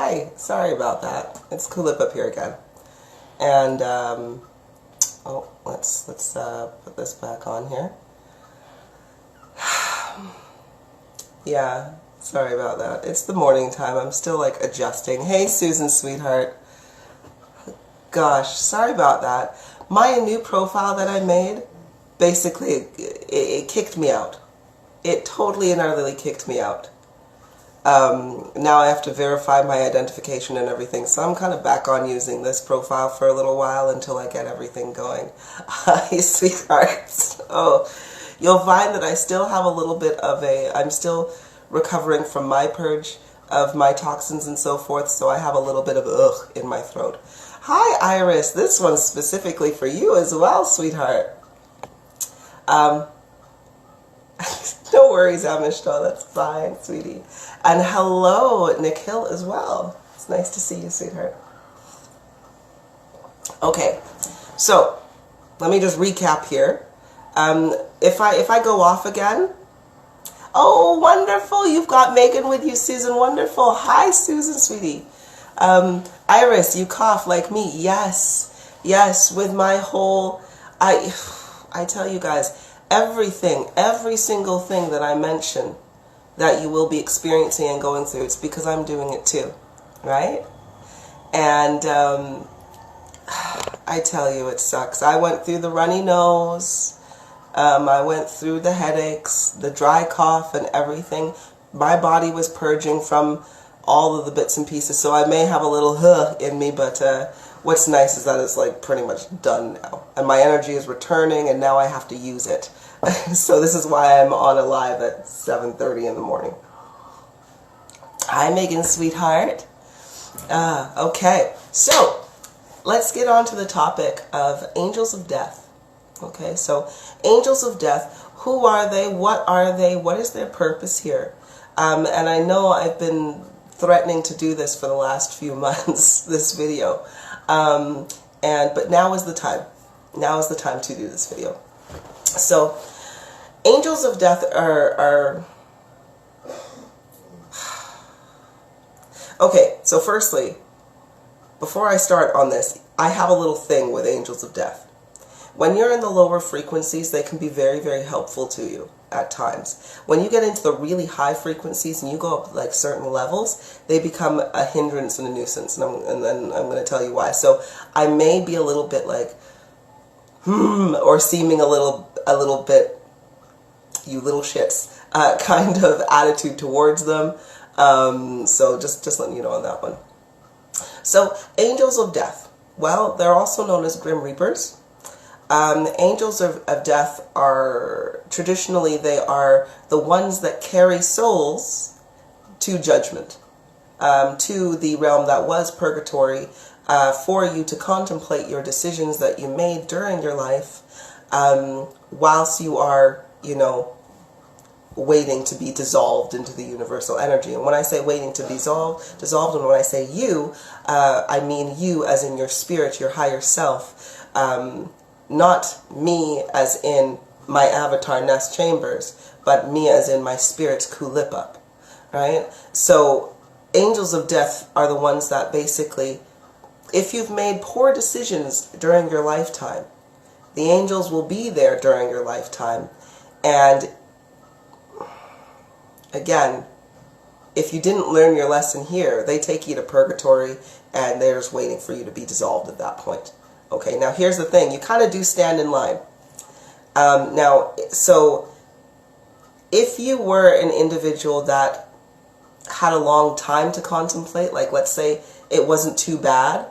Hi, sorry about that. It's Kulipup here again. And, oh, let's put this back on here. Yeah, sorry about that. It's the morning time. I'm still, like, adjusting. Hey, Susan, sweetheart. Gosh, sorry about that. My new profile that I made, basically, it kicked me out. It totally and utterly kicked me out. Now I have to verify my identification and everything, so I'm kind of back on using this profile for a little while until I get everything going. Hi, sweethearts. Oh, you'll find that I still have a little bit of I'm still recovering from my purge of my toxins and so forth, so I have a little bit of ugh in my throat. Hi, Iris. This one's specifically for you as well, sweetheart. No worries, Amishta, that's fine, sweetie. And hello, Nick Hill as well. It's nice to see you, sweetheart. Okay, so let me just recap here. If I go off again, oh, wonderful, you've got Megan with you, Susan, wonderful. Hi, Susan, sweetie. Iris, you cough like me. Yes, yes, with my whole, I tell you guys, everything, every single thing that I mention that you will be experiencing and going through, it's because I'm doing it too, right? And I tell you, it sucks. I went through the runny nose, I went through the headaches, the dry cough and everything. My body was purging from all of the bits and pieces, so I may have a little in me, but what's nice is that it's like pretty much done now. And my energy is returning, and now I have to use it. So this is why I'm on a live at 7:30 in the morning. Hi, Megan, sweetheart. Okay, so let's get on to the topic of angels of death. Okay, so angels of death, who are they? What is their purpose here? And I know I've been threatening to do this for the last few months, this video. But now is the time. Now is the time to do this video. So, angels of death are okay, so firstly, before I start on this, I have a little thing with angels of death. When you're in the lower frequencies, they can be very, very helpful to you at times. When you get into the really high frequencies and you go up like certain levels, they become a hindrance and a nuisance, and then I'm going to tell you why. So I may be a little bit like, or seeming a little bit, you little shits, kind of attitude towards them. So just letting you know on that one. So angels of death, well, they're also known as Grim Reapers. Angels of death are, traditionally, they are the ones that carry souls to judgment, to the realm that was purgatory, for you to contemplate your decisions that you made during your life, whilst you are, waiting to be dissolved into the universal energy. And when I say waiting to be dissolved, and when I say you, I mean you as in your spirit, your higher self, not me as in my avatar Nest Chambers, but me as in my spirit's Kulipup, right? So angels of death are the ones that basically, if you've made poor decisions during your lifetime, the angels will be there during your lifetime. And again, if you didn't learn your lesson here, they take you to purgatory and they're just waiting for you to be dissolved at that point. Okay, now here's the thing. You kind of do stand in line. So if you were an individual that had a long time to contemplate, like let's say it wasn't too bad,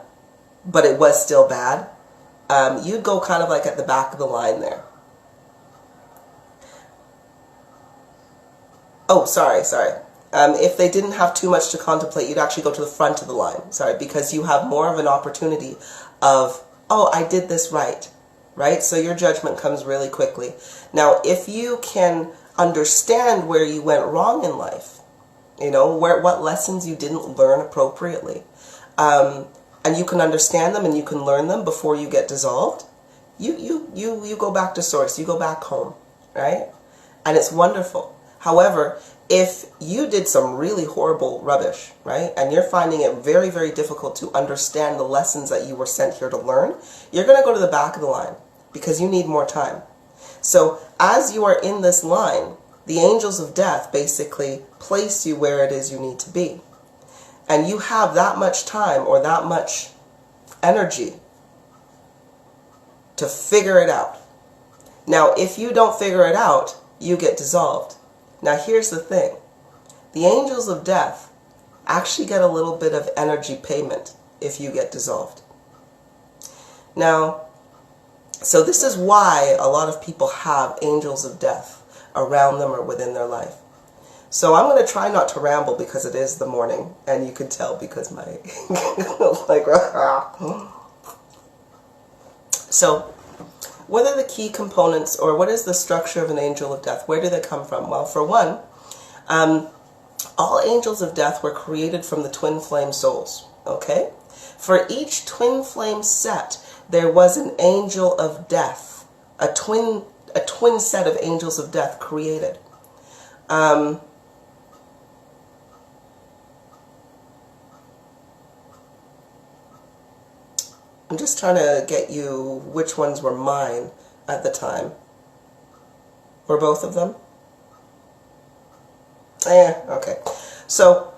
but it was still bad, you'd go kind of like at the back of the line there. Oh, sorry. If they didn't have too much to contemplate, you'd actually go to the front of the line. Sorry, because you have more of an opportunity of, oh, I did this right? So your judgment comes really quickly. Now, if you can understand where you went wrong in life, what lessons you didn't learn appropriately, and you can understand them and you can learn them before you get dissolved, you go back to source, you go back home, right? And it's wonderful. However, if you did some really horrible rubbish, right, and you're finding it very, very difficult to understand the lessons that you were sent here to learn, you're going to go to the back of the line because you need more time. So as you are in this line, the angels of death basically place you where it is you need to be. And you have that much time or that much energy to figure it out. Now, if you don't figure it out, you get dissolved. Now, here's the thing. The angels of death actually get a little bit of energy payment if you get dissolved. Now, so this is why a lot of people have angels of death around them or within their life. So I'm going to try not to ramble because it is the morning, and you can tell because my like. So, what are the key components, or what is the structure of an angel of death? Where do they come from? Well, for one, all angels of death were created from the twin flame souls. Okay, for each twin flame set, there was an angel of death, a twin set of angels of death created. I'm just trying to get you which ones were mine at the time. Were both of them? Okay. So,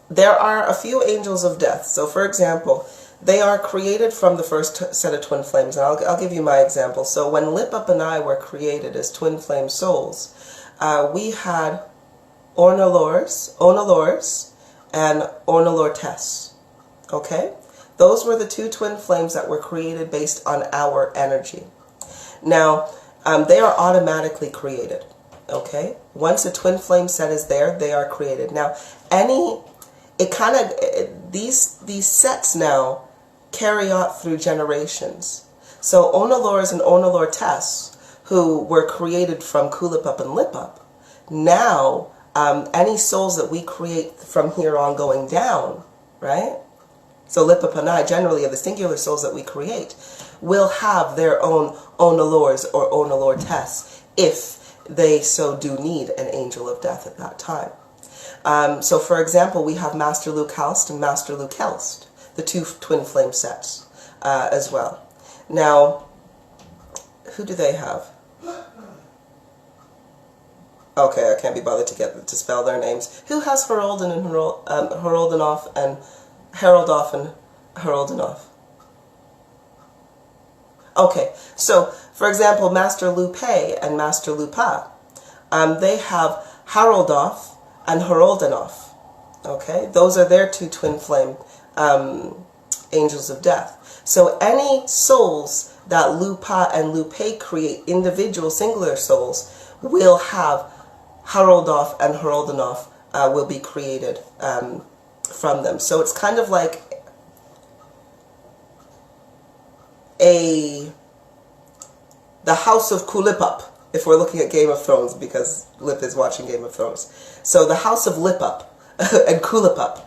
there are a few angels of death. So, for example, they are created from the first set of twin flames. And I'll give you my example. So, when Kulipup and I were created as twin flame souls, we had Onalors, and Onalortes. Okay? Those were the two twin flames that were created based on our energy. Now, they are automatically created, okay? Once a twin flame set is there, they are created. Now, these sets now carry out through generations. So, Onalors and Onalortes, who were created from Kulipup and Kulipup, now, any souls that we create from here on going down, right? So Kulipup and I, generally, of the singular souls that we create, will have their own Onalors or Onalortes if they so do need an angel of death at that time. So, for example, we have Master Luke Halst and Master Luke Helst, the two twin flame sets as well. Now, who do they have? Okay, I can't be bothered to spell their names. Who has Harolden and Haroldenhoff and Haroldoff and Haroldenhoff? Okay, so, for example, Master Lupe and Master Lupa, they have Haroldoff and Haroldenhoff. Okay, those are their two twin flame angels of death. So any souls that Lupa and Lupe create, individual singular souls, will have Haroldoff and Haroldenhoff will be created from them. So it's kind of like the House of Kulipup, if we're looking at Game of Thrones, because Lip is watching Game of Thrones. So the House of Kulipup and Kulipup,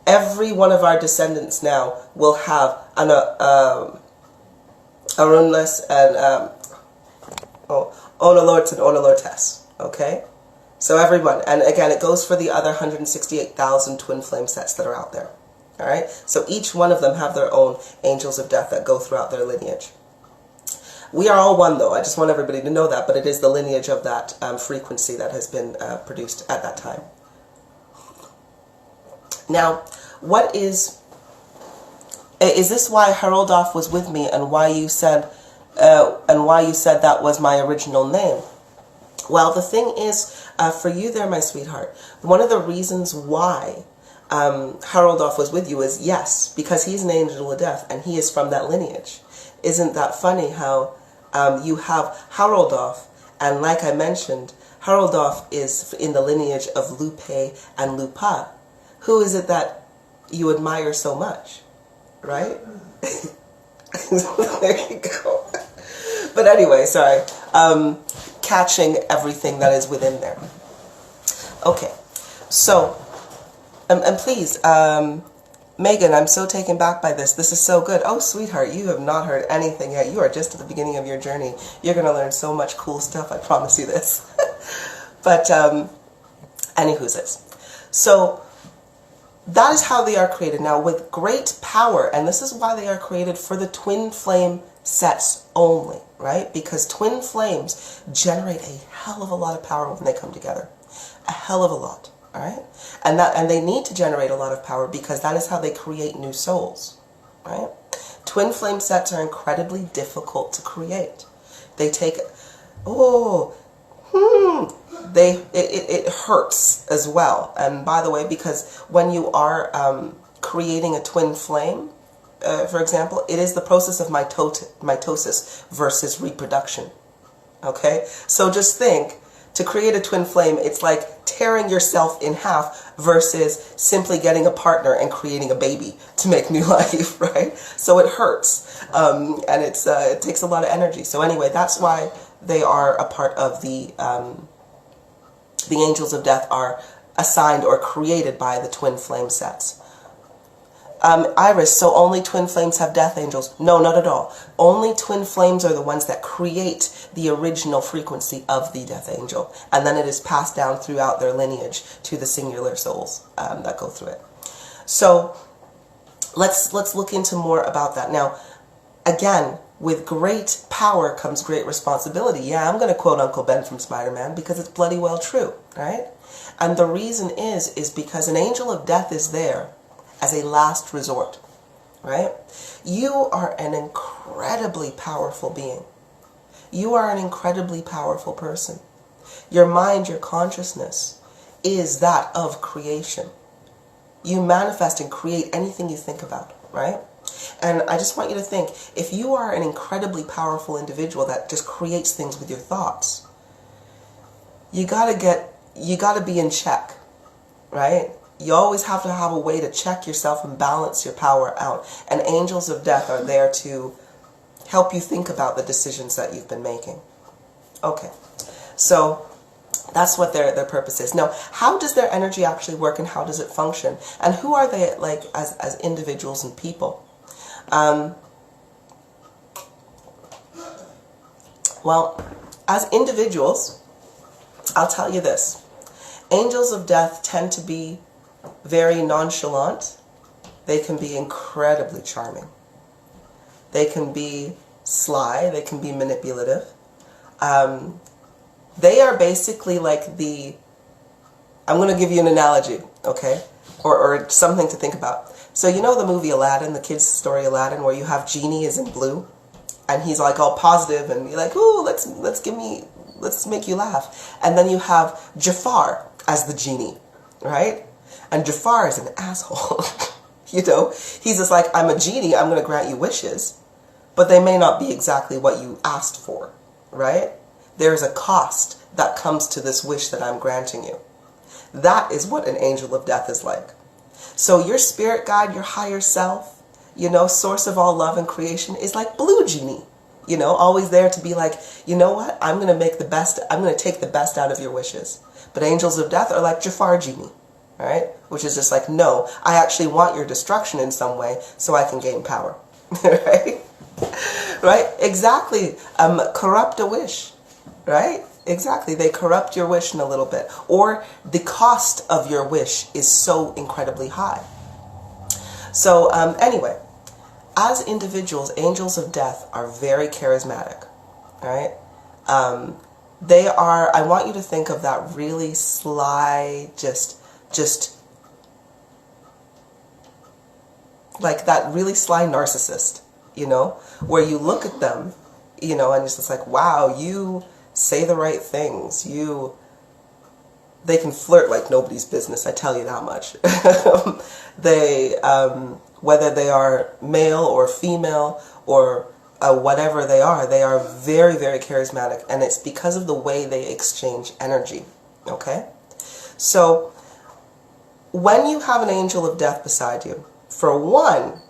every one of our descendants now will have an Arunless and Onalorts and Onalortes. Okay? So everyone, and again, it goes for the other 168,000 twin flame sets that are out there. All right? So each one of them have their own angels of death that go throughout their lineage. We are all one, though. I just want everybody to know that, but it is the lineage of that frequency that has been produced at that time. Now, what is this why Haroldoff was with me, and why you said that was my original name? Well, the thing is, for you there, my sweetheart, one of the reasons why Haroldoff was with you is, yes, because he's an angel of death, and he is from that lineage. Isn't that funny how you have Haroldoff, and like I mentioned, Haroldoff is in the lineage of Lupe and Lupa. Who is it that you admire so much, right? There you go. But anyway, sorry. Catching everything that is within there. Okay, so, and please, Megan, I'm so taken back by this. This is so good. Oh, sweetheart, you have not heard anything yet. You are just at the beginning of your journey. You're going to learn so much cool stuff. I promise you this. But Anywho's it. So that is how they are created. Now, with great power, and this is why they are created for the twin flame sets only, right? Because twin flames generate a hell of a lot of power when they come together. A hell of a lot, all right? And they need to generate a lot of power because that is how they create new souls, right? Twin flame sets are incredibly difficult to create. They take, it hurts as well. And by the way, because when you are creating a twin flame, for example, it is the process of mitosis versus reproduction. Okay? So just think, to create a twin flame, it's like tearing yourself in half versus simply getting a partner and creating a baby to make new life, right? So it hurts, and it takes a lot of energy. So anyway, that's why they are a part of the angels of death are assigned or created by the twin flame sets. Iris, so only twin flames have death angels? No, not at all. Only twin flames are the ones that create the original frequency of the death angel. And then it is passed down throughout their lineage to the singular souls that go through it. So let's look into more about that. Now, again, with great power comes great responsibility. Yeah, I'm going to quote Uncle Ben from Spider-Man because it's bloody well true, right? And the reason is because an angel of death is there as a last resort, right? You are an incredibly powerful being. You are an incredibly powerful person. Your mind, your consciousness is that of creation. You manifest and create anything you think about, right? And I just want you to think, if you are an incredibly powerful individual that just creates things with your thoughts, you gotta be in check, right? You always have to have a way to check yourself and balance your power out. And angels of death are there to help you think about the decisions that you've been making. Okay, so that's what their purpose is. Now, how does their energy actually work and how does it function? And who are they like as individuals and people? Well, as individuals, I'll tell you this. Angels of death tend to be very nonchalant. They can be incredibly charming. They can be sly. They can be manipulative. They are basically like I'm going to give you an analogy, okay? Or something to think about. So you know the movie Aladdin, the kids' story Aladdin, where you have Genie is in blue, and he's like all positive, and you're like, ooh, let's make you laugh. And then you have Jafar as the genie, right? And Jafar is an asshole. You know, he's just like, I'm a genie, I'm going to grant you wishes, but they may not be exactly what you asked for, right? There's a cost that comes to this wish that I'm granting you. That is what an angel of death is like. So your spirit guide, your higher self, you know, source of all love and creation is like Blue Genie. You know, always there to be like, you know what, I'm going to take the best out of your wishes. But angels of death are like Jafar Genie, right? Which is just like, no, I actually want your destruction in some way so I can gain power, right? Right? Exactly. Corrupt a wish, right? Exactly. They corrupt your wish in a little bit. Or the cost of your wish is so incredibly high. So anyway, as individuals, angels of death are very charismatic, right? They are, I want you to think of that really sly, just like that really sly narcissist, you know, where you look at them, you know, and it's just like, wow, you say the right things. They can flirt like nobody's business, I tell you that much. Whether they are male or female or whatever they are very, very charismatic. And it's because of the way they exchange energy, okay? So when you have an angel of death beside you, for one,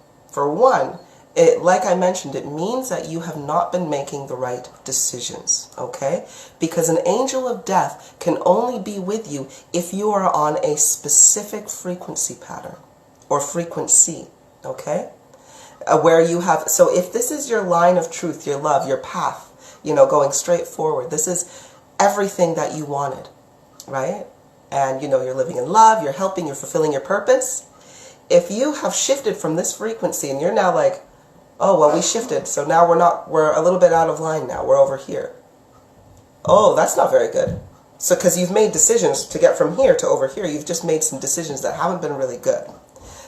like I mentioned, it means that you have not been making the right decisions, okay? Because an angel of death can only be with you if you are on a specific frequency pattern or frequency, okay? Where you have, so if this is your line of truth, your love, your path, you know, going straight forward, this is everything that you wanted, right? and you know you're living in love, you're helping, you're fulfilling your purpose. If you have shifted from this frequency and you're now like, oh, well, we shifted, so now we're a little bit out of line now, we're over here. Oh, that's not very good. So, because you've made decisions to get from here to over here, you've just made some decisions that haven't been really good.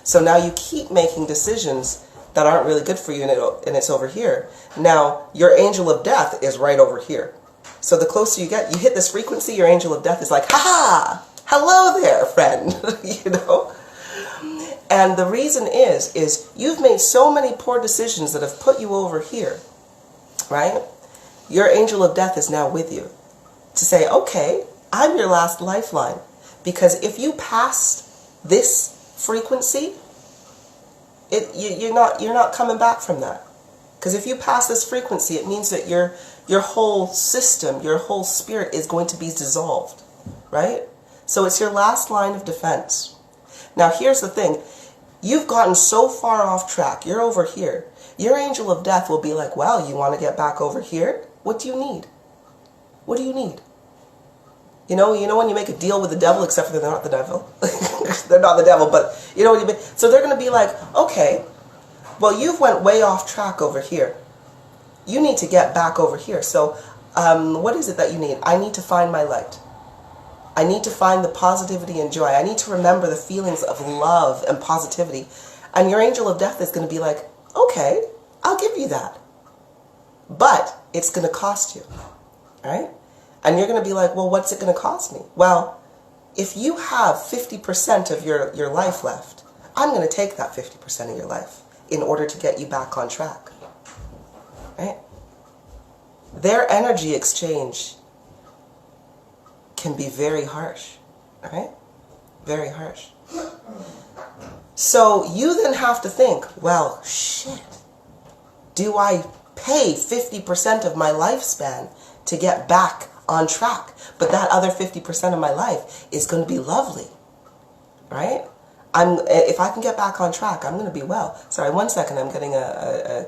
So now you keep making decisions that aren't really good for you, and it's over here. Now, your angel of death is right over here. So the closer you get, you hit this frequency, your angel of death is like, ha! Hello there, friend, you know? And the reason is you've made so many poor decisions that have put you over here, right? Your angel of death is now with you to say, okay, I'm your last lifeline. Because if you pass this frequency, you're not coming back from that. Because if you pass this frequency, it means that your whole system, your whole spirit is going to be dissolved, right? So it's your last line of defense. Now here's the thing. You've gotten so far off track. You're over here. Your angel of death will be like, well, you want to get back over here? What do you need? What do you need? You know when you make a deal with the devil, except for they're not the devil. They're not the devil, but you know what you mean? So they're going to be like, okay, well, you've went way off track over here. You need to get back over here. So what is it that you need? I need to find my light. I need to find the positivity and joy. I need to remember the feelings of love and positivity. And your angel of death is going to be like, okay, I'll give you that. But it's going to cost you, right? And you're going to be like, well, what's it going to cost me? Well, if you have 50% of your life left, I'm going to take that 50% of your life in order to get you back on track, right? Their energy exchange can be very harsh, right? Very harsh. So you then have to think, well, shit, do I pay 50% of my lifespan to get back on track? But that other 50% of my life is going to be lovely, right? If I can get back on track, I'm going to be well. Sorry, 1 second, I'm getting a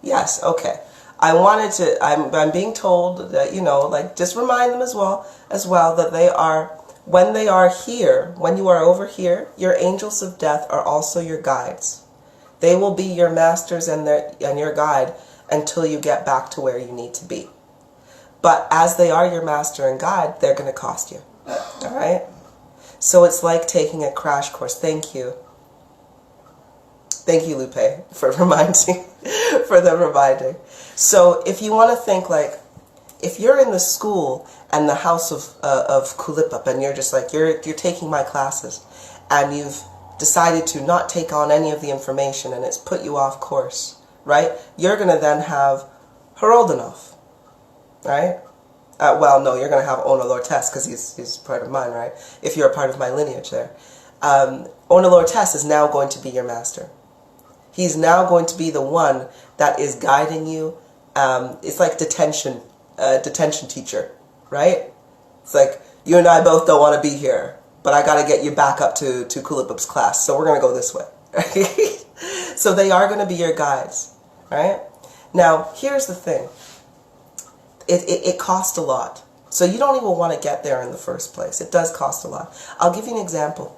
Yes, okay. I'm being told that, like, just remind them as well that they are, when they are here, when you are over here, your angels of death are also your guides. They will be your masters and your guide until you get back to where you need to be. But as they are your master and guide, they're going to cost you. All right? So it's like taking a crash course. Thank you. Thank you, Lupe, for reminding. So if you want to think, like, if you're in the school and the house of Kulipup, and you're just like, you're taking my classes, and you've decided to not take on any of the information, and it's put you off course, right? You're going to then have Haroldenoff, right? Well, no, you're going to have Ona Lortes, because he's part of mine, right? If you're a part of my lineage there. Ona Lortes is now going to be your master. He's now going to be the one that is guiding you. It's like detention teacher, right? It's like, you and I both don't want to be here, but I got to get you back up to Kulipup's class, so we're going to go this way. Right? So they are going to be your guides, right? Now, here's the thing. It costs a lot. So you don't even want to get there in the first place. It does cost a lot. I'll give you an example.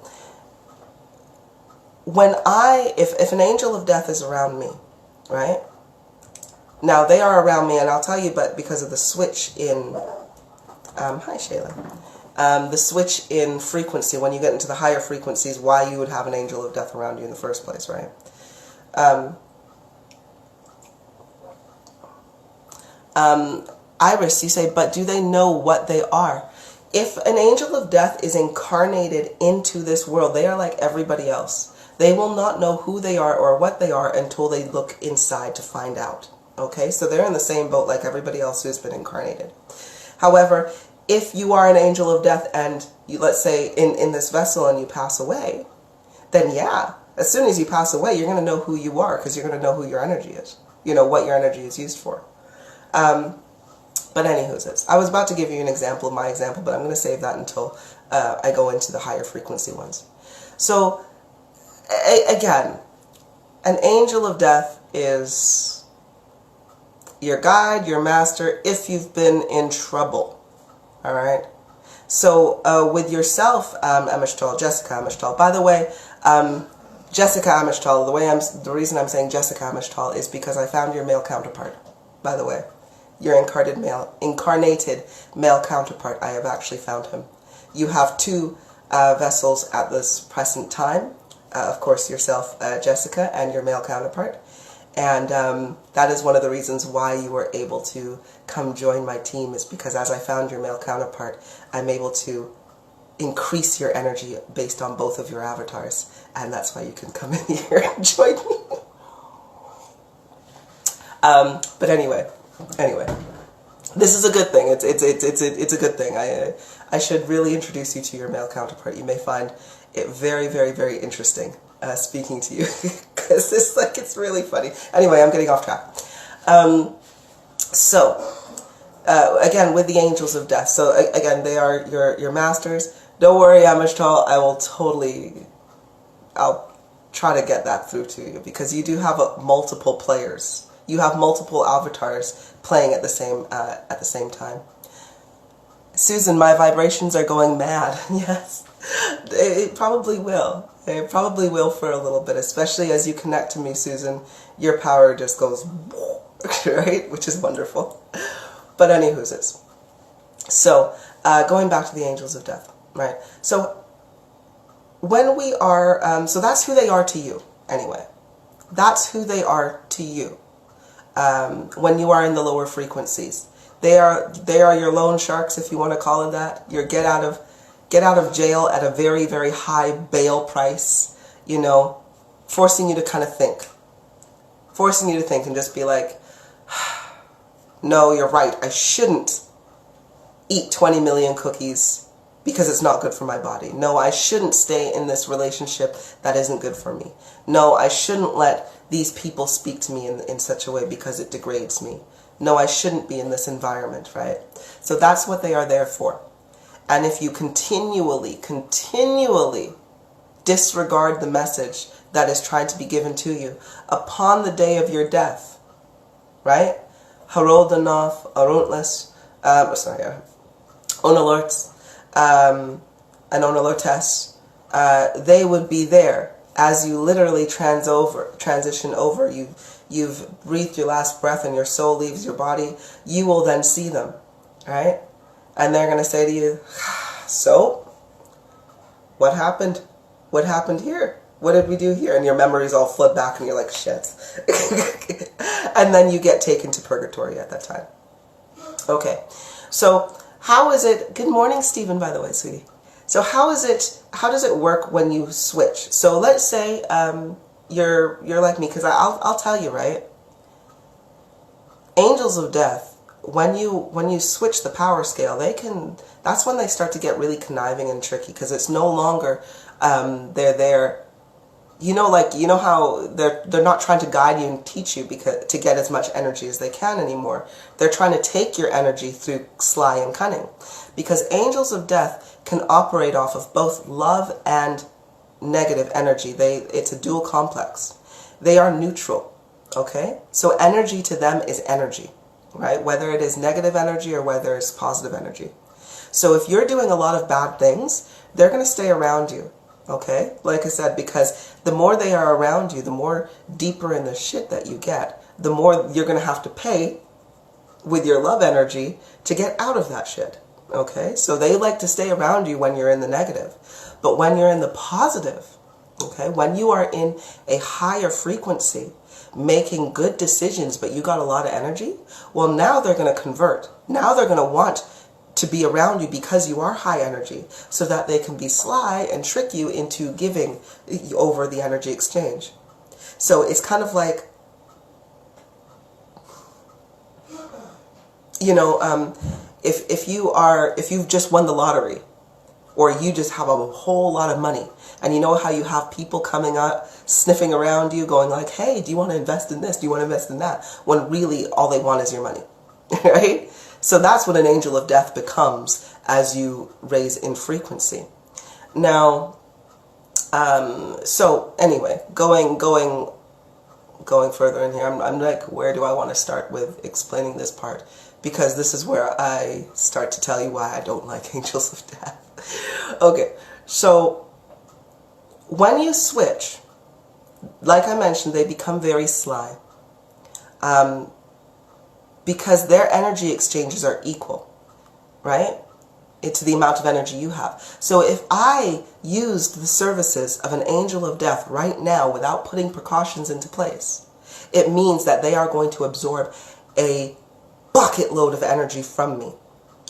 If an angel of death is around me, right? Now, they are around me, and I'll tell you, but because of the switch in, hi Shayla, the switch in frequency, when you get into the higher frequencies, why you would have an angel of death around you in the first place, right? Iris, you say, but do they know what they are? If an angel of death is incarnated into this world, they are like everybody else. They will not know who they are or what they are until they look inside to find out. Okay, so they're in the same boat like everybody else who's been incarnated. However, if you are an angel of death and you, let's say, in this vessel and you pass away, then yeah, as soon as you pass away, you're going to know who you are because you're going to know who your energy is. You know, what your energy is used for. But anywho's, I was about to give you an example of my example, but I'm going to save that until I go into the higher frequency ones. So, again, an angel of death is your guide, your master, if you've been in trouble. All right? So with yourself, Amishtal, Jessica Amishtal, by the way, Jessica Amishtal, the reason I'm saying Jessica Amishtal is because I found your male counterpart, by the way. Your incarnated male counterpart, I have actually found him. You have two vessels at this present time. Of course, yourself, Jessica, and your male counterpart. And that is one of the reasons why you were able to come join my team, is because as I found your male counterpart, I'm able to increase your energy based on both of your avatars. And that's why you can come in here and join me. But anyway, this is a good thing. It's a good thing. I should really introduce you to your male counterpart. You may find it very, very, very interesting speaking to you, because it's really funny. Anyway, I'm getting off track. Again, with the angels of death. So again, they are your masters. Don't worry, Amishtal. I'll try to get that through to you, because you do have multiple players. You have multiple avatars playing at the same time. Susan, my vibrations are going mad. Yes, it probably will. It probably will for a little bit, especially as you connect to me, Susan. Your power just goes, right? Which is wonderful. But anywho's. So, going back to the angels of death, right? So, when we are, so that's who they are to you, anyway. That's who they are to you. When you are in the lower frequencies, they are your loan sharks, if you want to call it that. Your get out of jail at a very, very high bail price, forcing you to kind of think, and just be like, no, you're right, I shouldn't eat 20 million cookies because it's not good for my body. No, I shouldn't stay in this relationship that isn't good for me. No, I shouldn't let these people speak to me in such a way because it degrades me. No, I shouldn't be in this environment, right? So that's what they are there for. And if you continually disregard the message that is trying to be given to you upon the day of your death, right? Harodanoth, Aruntless, Onalorts, and Onalortes, they would be there as you literally transition over. You've breathed your last breath and your soul leaves your body. You will then see them, right? And they're going to say to you, so, what happened? What happened here? What did we do here? And your memories all flood back and you're like, shit. And then you get taken to purgatory at that time. Okay, so how is it, good morning, Stephen, by the way, sweetie. So how does it work when you switch? So let's say you're like me, because I'll tell you, right? Angels of death, when you switch the power scale, that's when they start to get really conniving and tricky, because it's no longer they're there. How they're not trying to guide you and teach you to get as much energy as they can anymore. They're trying to take your energy through sly and cunning, because angels of death can operate off of both love and negative energy. It's a dual complex. They are neutral, okay? So energy to them is energy, right? Whether it is negative energy or whether it's positive energy. So if you're doing a lot of bad things, they're going to stay around you, okay? Like I said, because the more they are around you, the more deeper in the shit that you get, the more you're going to have to pay with your love energy to get out of that shit. Okay, so they like to stay around you when you're in the negative. But when you're in the positive, okay, when you are in a higher frequency, making good decisions, but you got a lot of energy, well, now they're going to convert. Now they're going to want to be around you because you are high energy, so that they can be sly and trick you into giving over the energy exchange. So it's kind of like, if you've just won the lottery, or you just have a whole lot of money, and you know how you have people coming up, sniffing around you, going like, hey, do you want to invest in this? Do you want to invest in that? When really all they want is your money, right? So that's what an angel of death becomes as you raise in frequency. Now, So anyway, going further in here, I'm like, where do I want to start with explaining this part? Because this is where I start to tell you why I don't like angels of death. Okay, so when you switch, like I mentioned, they become very sly. Because their energy exchanges are equal, right? It's the amount of energy you have. So if I used the services of an angel of death right now without putting precautions into place, it means that they are going to absorb a bucket load of energy from me,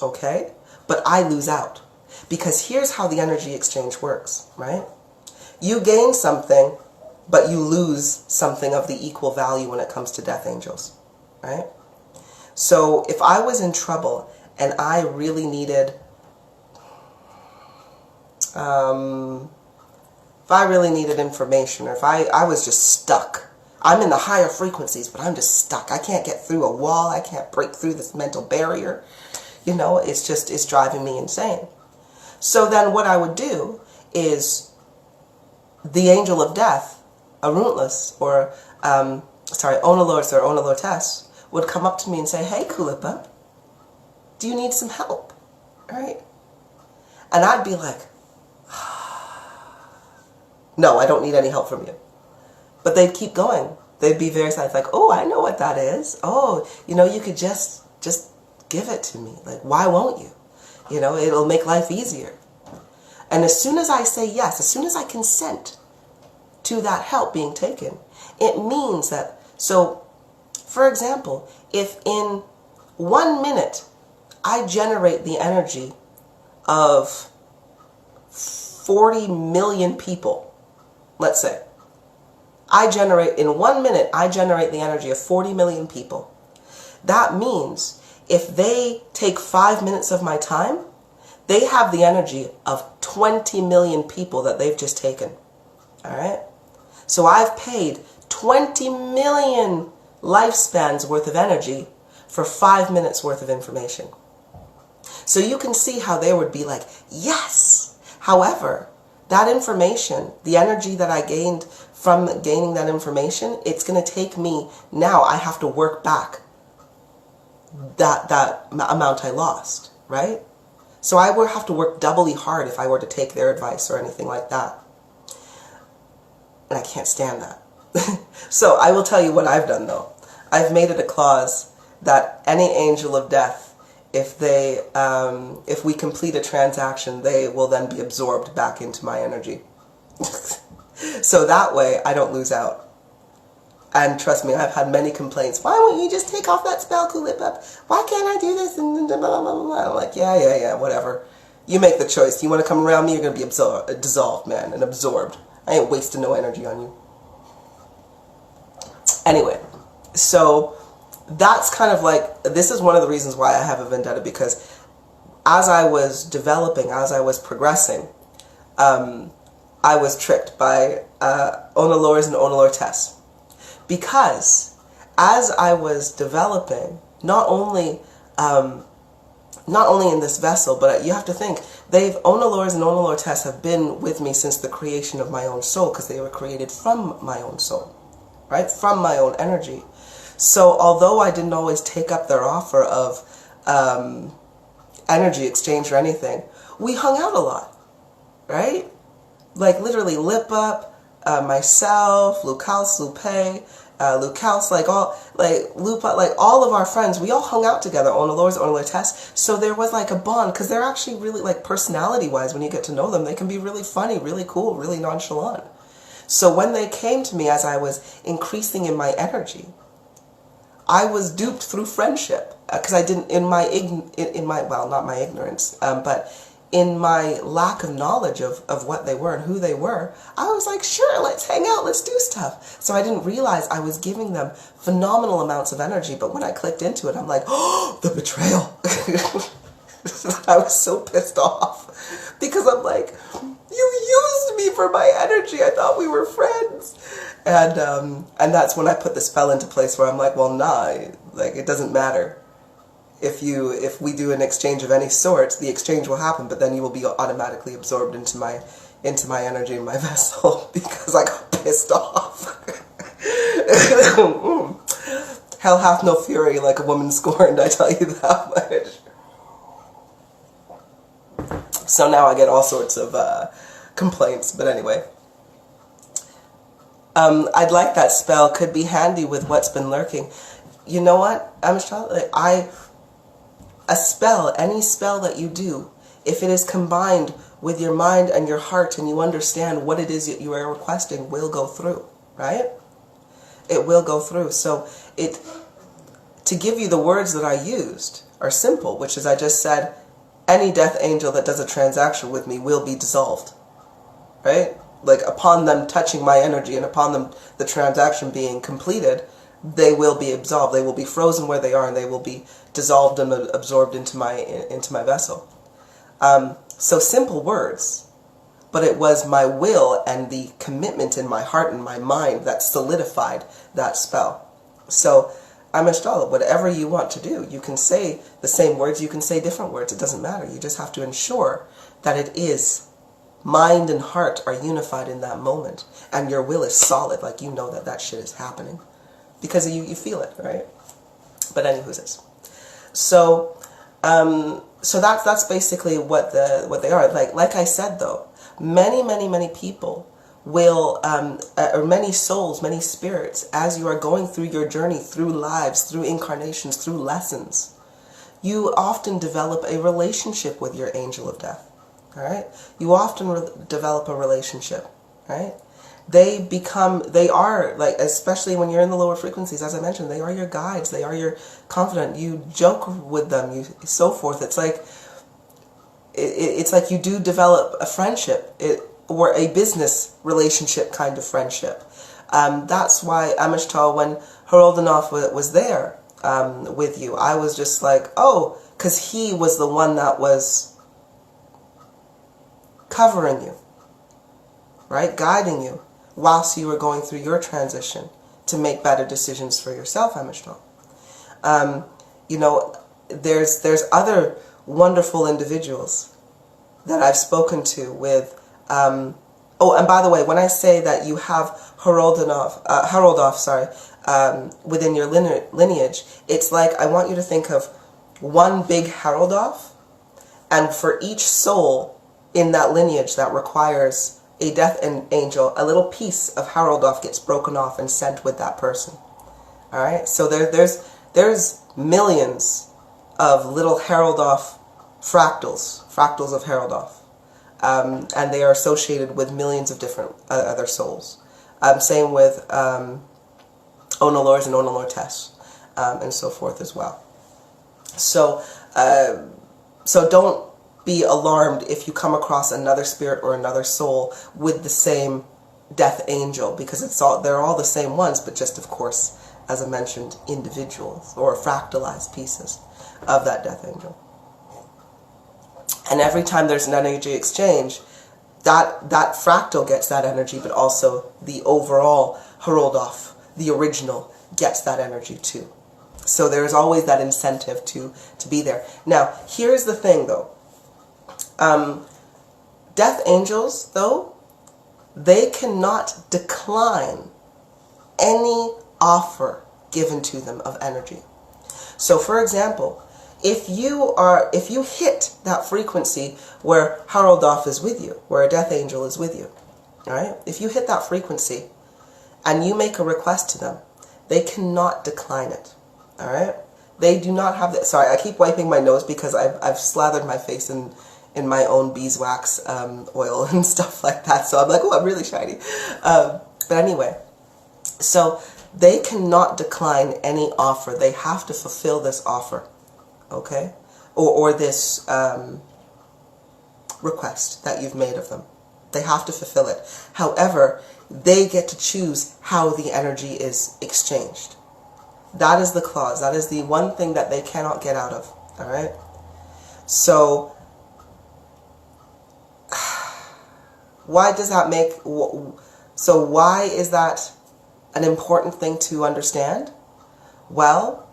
okay? But I lose out. Because here's how the energy exchange works, right? You gain something, but you lose something of the equal value when it comes to death angels, right? So if I was in trouble and I really needed, if I really needed information, or if I was just stuck, I'm in the higher frequencies, but I'm just stuck. I can't get through a wall. I can't break through this mental barrier. You know, it's driving me insane. So then what I would do is the angel of death, Aruntless, or, Onalors or Onalortes, would come up to me and say, hey, Kulipup, do you need some help? Right? And I'd be like, no, I don't need any help from you. But they'd keep going. They'd be very sad, like, oh, I know what that is. Oh, you know, you could just give it to me. Like, why won't you? You know, it'll make life easier. And as soon as I say yes, as soon as I consent to that help being taken, it means that, so, for example, if in 1 minute I generate the energy of 40 million people, let's say, in 1 minute, I generate the energy of 40 million people. That means if they take 5 minutes of my time, they have the energy of 20 million people that they've just taken. All right? So I've paid 20 million lifespans worth of energy for 5 minutes worth of information. So you can see how they would be like, yes. However, that information, the energy that I gained from gaining that information, it's going to take me, now I have to work back that amount I lost, right? So I would have to work doubly hard if I were to take their advice or anything like that. And I can't stand that. So I will tell you what I've done though. I've made it a clause that any angel of death, if we complete a transaction, they will then be absorbed back into my energy. So that way I don't lose out. And trust me, I've had many complaints. Why won't you just take off that spell, Kulipup? Why can't I do this? And blah, blah, blah, blah. I'm like, yeah, whatever. You make the choice. You want to come around me, you're going to be dissolved, man, and absorbed. I ain't wasting no energy on you. Anyway, so that's kind of like, this is one of the reasons why I have a vendetta, because as I was developing, as I was progressing, I was tricked by Onalors and Onalortes. Because as I was developing, not only in this vessel, but you have to think, Onalors and Onalortes have been with me since the creation of my own soul, because they were created from my own soul, right? From my own energy. So although I didn't always take up their offer of energy exchange or anything, we hung out a lot, right? Like literally Lipup, myself, Lucals, Lupe, Lucals, Lupa, like all of our friends, we all hung out together, Onalors, Onalortes, so there was like a bond, because they're actually really, like, personality-wise, when you get to know them, they can be really funny, really cool, really nonchalant. So when they came to me as I was increasing in my energy, I was duped through friendship, because I didn't, well, not my ignorance, but in my lack of knowledge of what they were and who they were, I was like, sure, let's hang out, let's do stuff. So I didn't realize I was giving them phenomenal amounts of energy, but when I clicked into it, I'm like, oh, the betrayal. I was so pissed off, because I'm like, you used me for my energy, I thought we were friends. And that's when I put the spell into place where I'm like, well, nah, like, it doesn't matter. If we do an exchange of any sort, the exchange will happen, but then you will be automatically absorbed into into my energy in my vessel because I got pissed off. Hell hath no fury like a woman scorned, I tell you that much. So now I get all sorts of complaints, but anyway. I'd like that spell, could be handy with what's been lurking. You know what? A spell, any spell that you do, if it is combined with your mind and your heart and you understand what it is that you are requesting, will go through, right? It will go through. So to give you the words that I used are simple, which is I just said, any death angel that does a transaction with me will be dissolved, right? Like upon them touching my energy and upon them the transaction being completed, they will be absolved. They will be frozen where they are, and they will be dissolved and absorbed into my vessel. So simple words, but it was my will and the commitment in my heart and my mind that solidified that spell. So Amishtal, whatever you want to do, you can say the same words, you can say different words. It doesn't matter. You just have to ensure that it is mind and heart are unified in that moment, and your will is solid, like you know that that shit is happening because you feel it, right? But anywho's this. So that's basically what they are. Like I said though, many people will or many souls, many spirits, as you are going through your journey, through lives, through incarnations, through lessons, you often develop a relationship with your angel of death. All right, you often develop a relationship, right? They are, like, especially when you're in the lower frequencies, as I mentioned, they are your guides, they are your confidant, you joke with them, so forth. It's like you do develop a friendship, or a business relationship kind of friendship. That's why Amishtal, when Haroldanov was there with you, I was just like, oh, because he was the one that was covering you, right? Guiding you whilst you were going through your transition to make better decisions for yourself, Amishtal. You know, there's other wonderful individuals that I've spoken to with, oh, and by the way, when I say that you have Haroldov, within your lineage, it's like I want you to think of one big Haroldov, and for each soul in that lineage that requires a death angel, a little piece of Haroldov gets broken off and sent with that person. All right, so there's millions of little Haroldov fractals of Haroldov, and they are associated with millions of different other souls. Same with Onalors and Onalortes, and so forth as well. So don't be alarmed if you come across another spirit or another soul with the same death angel, because they're all the same ones, but just, of course, as I mentioned, individuals or fractalized pieces of that death angel. And every time there's an energy exchange, that fractal gets that energy, but also the overall Haroldov, the original, gets that energy too. So there's always that incentive to be there. Now, here's the thing though. Death angels, though, they cannot decline any offer given to them of energy. So, for example, if you hit that frequency where Haroldov is with you, where a death angel is with you, all right? If you hit that frequency and you make a request to them, they cannot decline it, all right? They do not have that. Sorry, I keep wiping my nose because I've slathered my face in my own beeswax oil and stuff like that. So I'm like, oh, I'm really shiny. But anyway, so they cannot decline any offer. They have to fulfill this offer, okay? Or this request that you've made of them. They have to fulfill it. However, they get to choose how the energy is exchanged. That is the clause. That is the one thing that they cannot get out of, all right? So why does that make, so why is that an important thing to understand? Well,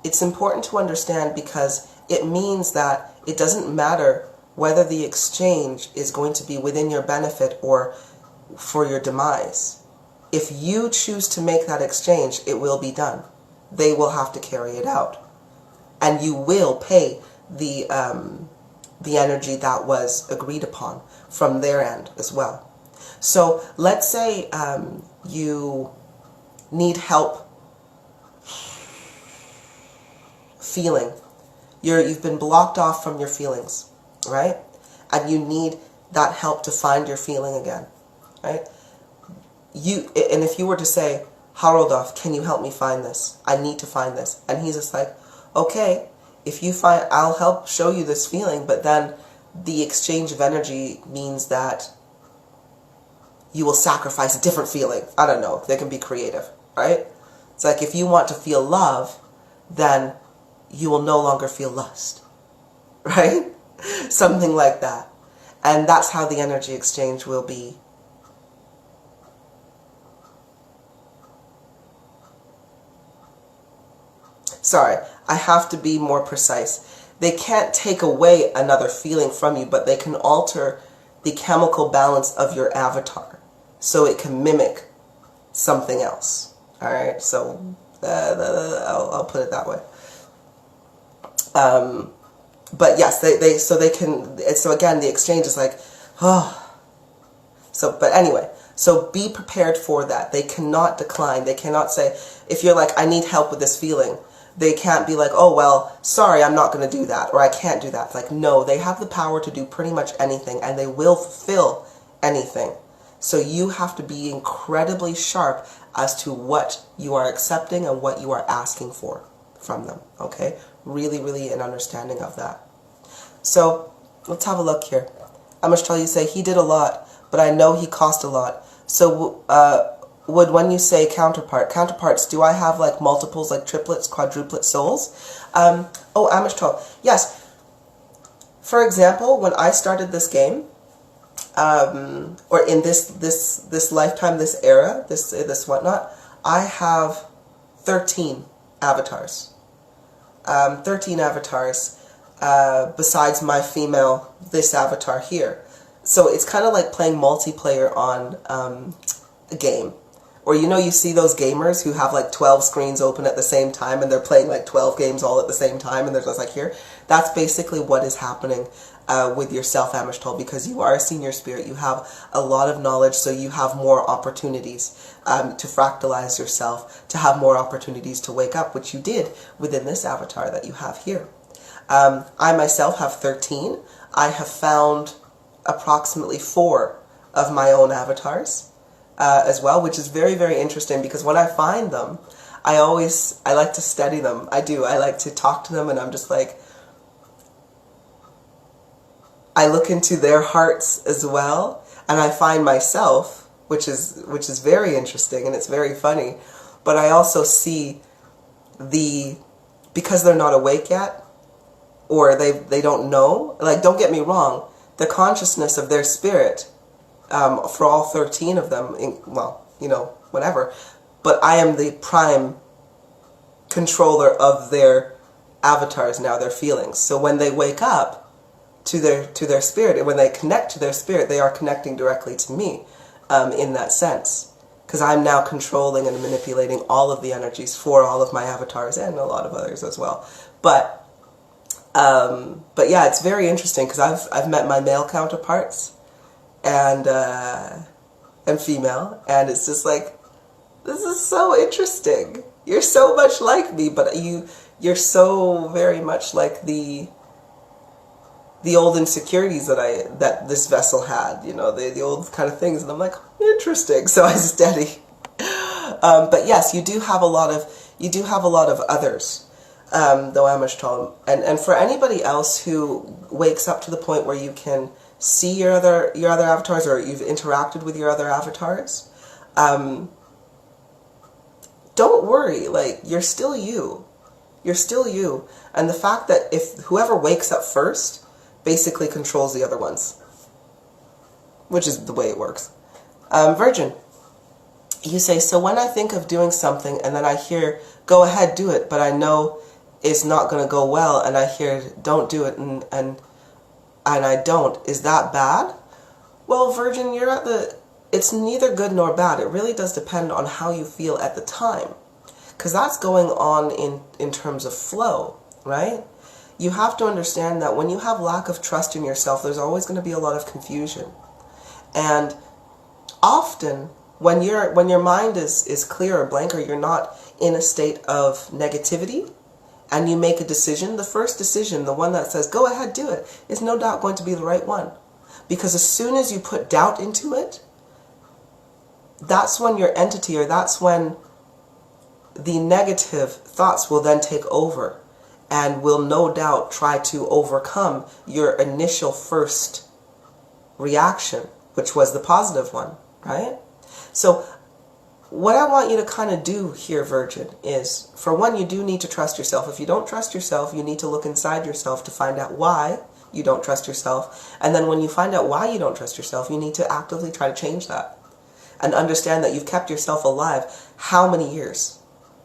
it's important to understand because it means that it doesn't matter whether the exchange is going to be within your benefit or for your demise. If you choose to make that exchange, it will be done. They will have to carry it out. And you will pay the energy that was agreed upon from their end as well. So let's say you need help feeling. You've been blocked off from your feelings, right? And you need that help to find your feeling again, right? And if you were to say, Haroldov, can you help me find this? I need to find this. And he's just like, okay, if you find, I'll help show you this feeling, but then the exchange of energy means that you will sacrifice a different feeling. I don't know. They can be creative, right? It's like if you want to feel love, then you will no longer feel lust, right? Something like that. And that's how the energy exchange will be. Sorry, I have to be more precise. They can't take away another feeling from you, but they can alter the chemical balance of your avatar so it can mimic something else. All right, so I'll put it that way. But yes, they can. So again, the exchange is like, oh. So, but anyway, so be prepared for that. They cannot decline. They cannot say, if you're like, I need help with this feeling. They can't be like, oh, well, sorry, I'm not going to do that, or I can't do that. It's like, no, they have the power to do pretty much anything, and they will fulfill anything. So you have to be incredibly sharp as to what you are accepting and what you are asking for from them, okay? Really, really an understanding of that. So let's have a look here. Amishtal, you say, he did a lot, but I know he cost a lot. So, when you say counterparts, do I have like multiples, like triplets, quadruplet souls? Oh, Amishtal, yes. For example, when I started this game, or in this lifetime, this era, this whatnot, I have 13 avatars. 13 avatars, besides my female, this avatar here. So it's kind of like playing multiplayer on a game. Or, you know, you see those gamers who have like 12 screens open at the same time and they're playing like 12 games all at the same time and they're just like here. That's basically what is happening with yourself, Amishtal, because you are a senior spirit. You have a lot of knowledge, so you have more opportunities to fractalize yourself, to have more opportunities to wake up, which you did within this avatar that you have here. I myself have 13. I have found approximately 4 of my own avatars. As well, which is very, very interesting, because when I find them, I like to study them. I do. I like to talk to them, and I'm just like, I look into their hearts as well, and I find myself, which is very interesting, and it's very funny, but I also see because they're not awake yet, or they don't know, like, don't get me wrong, the consciousness of their spirit, for all 13 of them, well, you know, whatever, but I am the prime controller of their avatars now, their feelings. So when they wake up to their spirit, and when they connect to their spirit, they are connecting directly to me, in that sense, because I'm now controlling and manipulating all of the energies for all of my avatars and a lot of others as well. But yeah, it's very interesting, because I've met my male counterparts and female, and it's just like, this is so interesting. You're so much like me, but you're so very much like the old insecurities that this vessel had, you know, the old kind of things, and I'm like, interesting. So I study. But yes, you do have a lot of others, though, Amishtal, and for anybody else who wakes up to the point where you can see your other avatars, or you've interacted with your other avatars, don't worry, like, you're still you. You're still you. And the fact that if whoever wakes up first basically controls the other ones, which is the way it works. Virgin, you say, so when I think of doing something and then I hear, go ahead, do it, but I know it's not going to go well, and I hear, don't do it, and and I don't, is that bad? Well, Virgin, you're at it's neither good nor bad. It really does depend on how you feel at the time. Because that's going on in terms of flow, right? You have to understand that when you have lack of trust in yourself, there's always going to be a lot of confusion. And often, when your mind is clear or blank, or you're not in a state of negativity, and you make a decision, the first decision, the one that says, go ahead, do it, is no doubt going to be the right one. Because as soon as you put doubt into it, that's when your entity, or that's when the negative thoughts will then take over and will no doubt try to overcome your initial first reaction, which was the positive one, right? So what I want you to kind of do here, Virgin, is, for one, you do need to trust yourself. If you don't trust yourself, you need to look inside yourself to find out why you don't trust yourself. And then when you find out why you don't trust yourself, you need to actively try to change that. And understand that you've kept yourself alive how many years?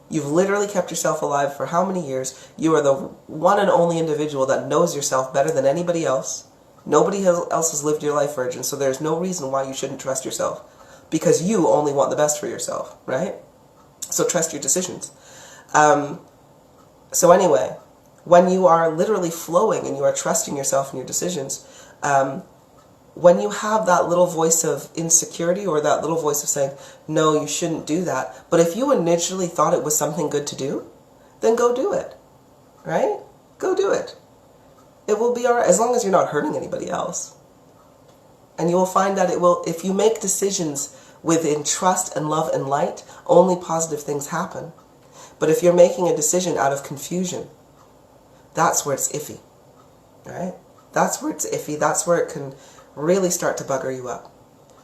You've literally kept yourself alive for how many years? You are the one and only individual that knows yourself better than anybody else. Nobody else has lived your life, Virgin, so there's no reason why you shouldn't trust yourself. Because you only want the best for yourself, right? So trust your decisions. So anyway, when you are literally flowing and you are trusting yourself and your decisions, when you have that little voice of insecurity, or that little voice of saying, no, you shouldn't do that, but if you initially thought it was something good to do, then go do it, right? Go do it. It will be all right, as long as you're not hurting anybody else. And you will find that it will, if you make decisions within trust and love and light, only positive things happen. But if you're making a decision out of confusion, that's where it's iffy, right? That's where it's iffy. That's where it can really start to bugger you up.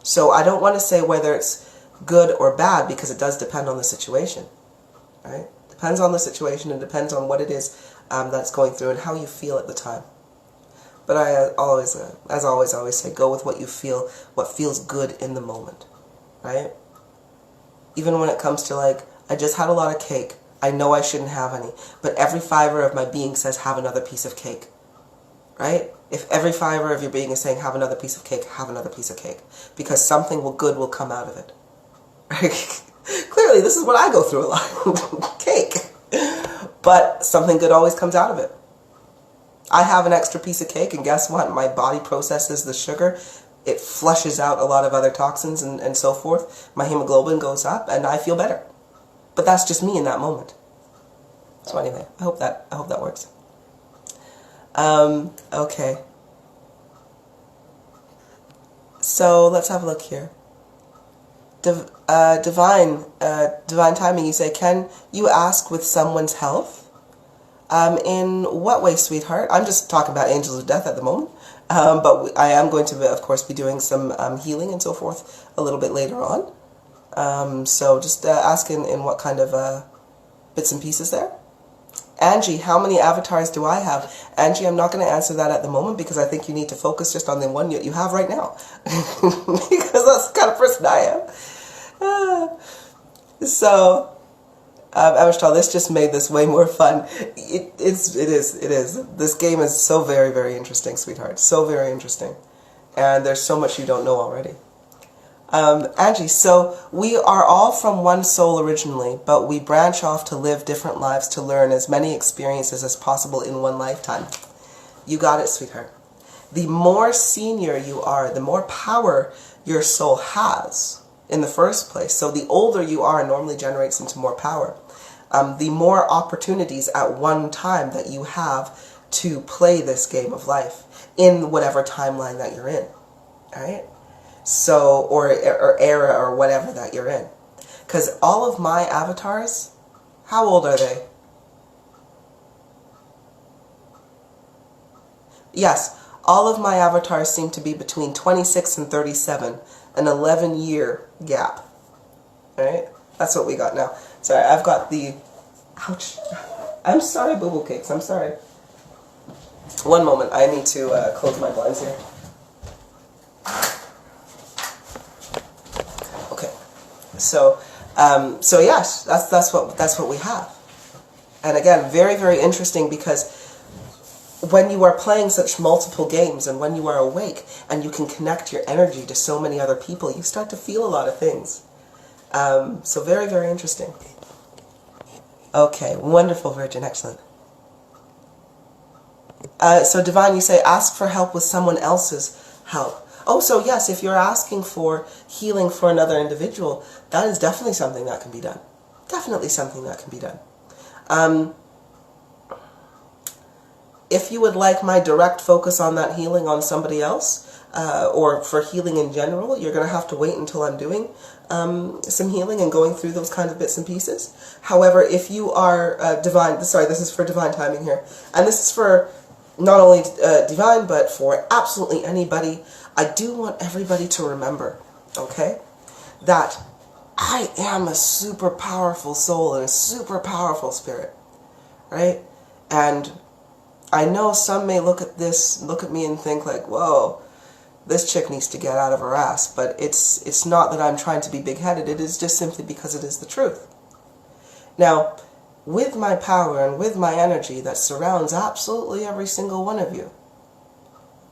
So I don't want to say whether it's good or bad, because it does depend on the situation, right? Depends on the situation, and depends on what it is that's going through and how you feel at the time. But I always, as always, I always say, go with what you feel, what feels good in the moment, right? Even when it comes to, like, I just had a lot of cake. I know I shouldn't have any, but every fiber of my being says have another piece of cake, right? If every fiber of your being is saying have another piece of cake, have another piece of cake, because something good will come out of it. Clearly, this is what I go through a lot, cake. But something good always comes out of it. I have an extra piece of cake, and guess what? My body processes the sugar. It flushes out a lot of other toxins and so forth. My hemoglobin goes up, and I feel better. But that's just me in that moment. So anyway, I hope that works. Okay. So let's have a look here. Divine timing. You say, can you ask with someone's health? In what way, sweetheart? I'm just talking about angels of death at the moment. But I am going to, of course, be doing some healing and so forth a little bit later on. So just ask in what kind of bits and pieces there. Angie, how many avatars do I have? Angie, I'm not going to answer that at the moment, because I think you need to focus just on the one you have right now. Because that's the kind of person I am. So, Amistral, this just made this way more fun. It is. This game is so very, very interesting, sweetheart. So very interesting. And there's so much you don't know already. Angie, so we are all from one soul originally, but we branch off to live different lives to learn as many experiences as possible in one lifetime. You got it, sweetheart. The more senior you are, the more power your soul has in the first place. So the older you are normally generates into more power. The more opportunities at one time that you have to play this game of life in whatever timeline that you're in, all right? So, or era or whatever that you're in. Because all of my avatars, how old are they? Yes, all of my avatars seem to be between 26 and 37, an 11-year gap. Alright? That's what we got now. Sorry, I've got the... Ouch. I'm sorry, boo-boo cakes. I'm sorry. One moment. I need to close my blinds here. So yes, that's what we have. And again, very, very interesting, because when you are playing such multiple games and when you are awake and you can connect your energy to so many other people, you start to feel a lot of things. So very, very interesting. Okay, wonderful, Virgin, excellent. So Divine, you say, ask for help with someone else's help. Oh, so yes, if you're asking for healing for another individual, that is definitely something that can be done. Definitely something that can be done. If you would like my direct focus on that healing on somebody else, or for healing in general, you're going to have to wait until I'm doing some healing and going through those kind of bits and pieces. However, if you are Divine, sorry, this is for Divine timing here, and this is for not only Divine, but for absolutely anybody. I do want everybody to remember, okay, that I am a super powerful soul and a super powerful spirit, right? And I know some may look at me and think like, whoa, this chick needs to get out of her ass, but it's not that I'm trying to be big-headed, it is just simply because it is the truth. Now, with my power and with my energy that surrounds absolutely every single one of you,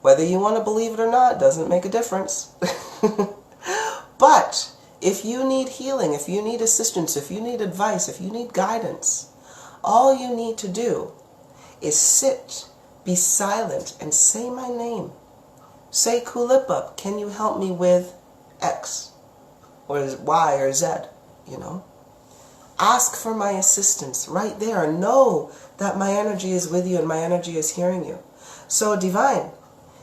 whether you want to believe it or not, doesn't make a difference. But if you need healing, if you need assistance, if you need advice, if you need guidance, all you need to do is sit, be silent, and say my name. Say, Kulipup, can you help me with X, or Y, or Z, you know? Ask for my assistance right there. Know that my energy is with you and my energy is hearing you. So, Divine,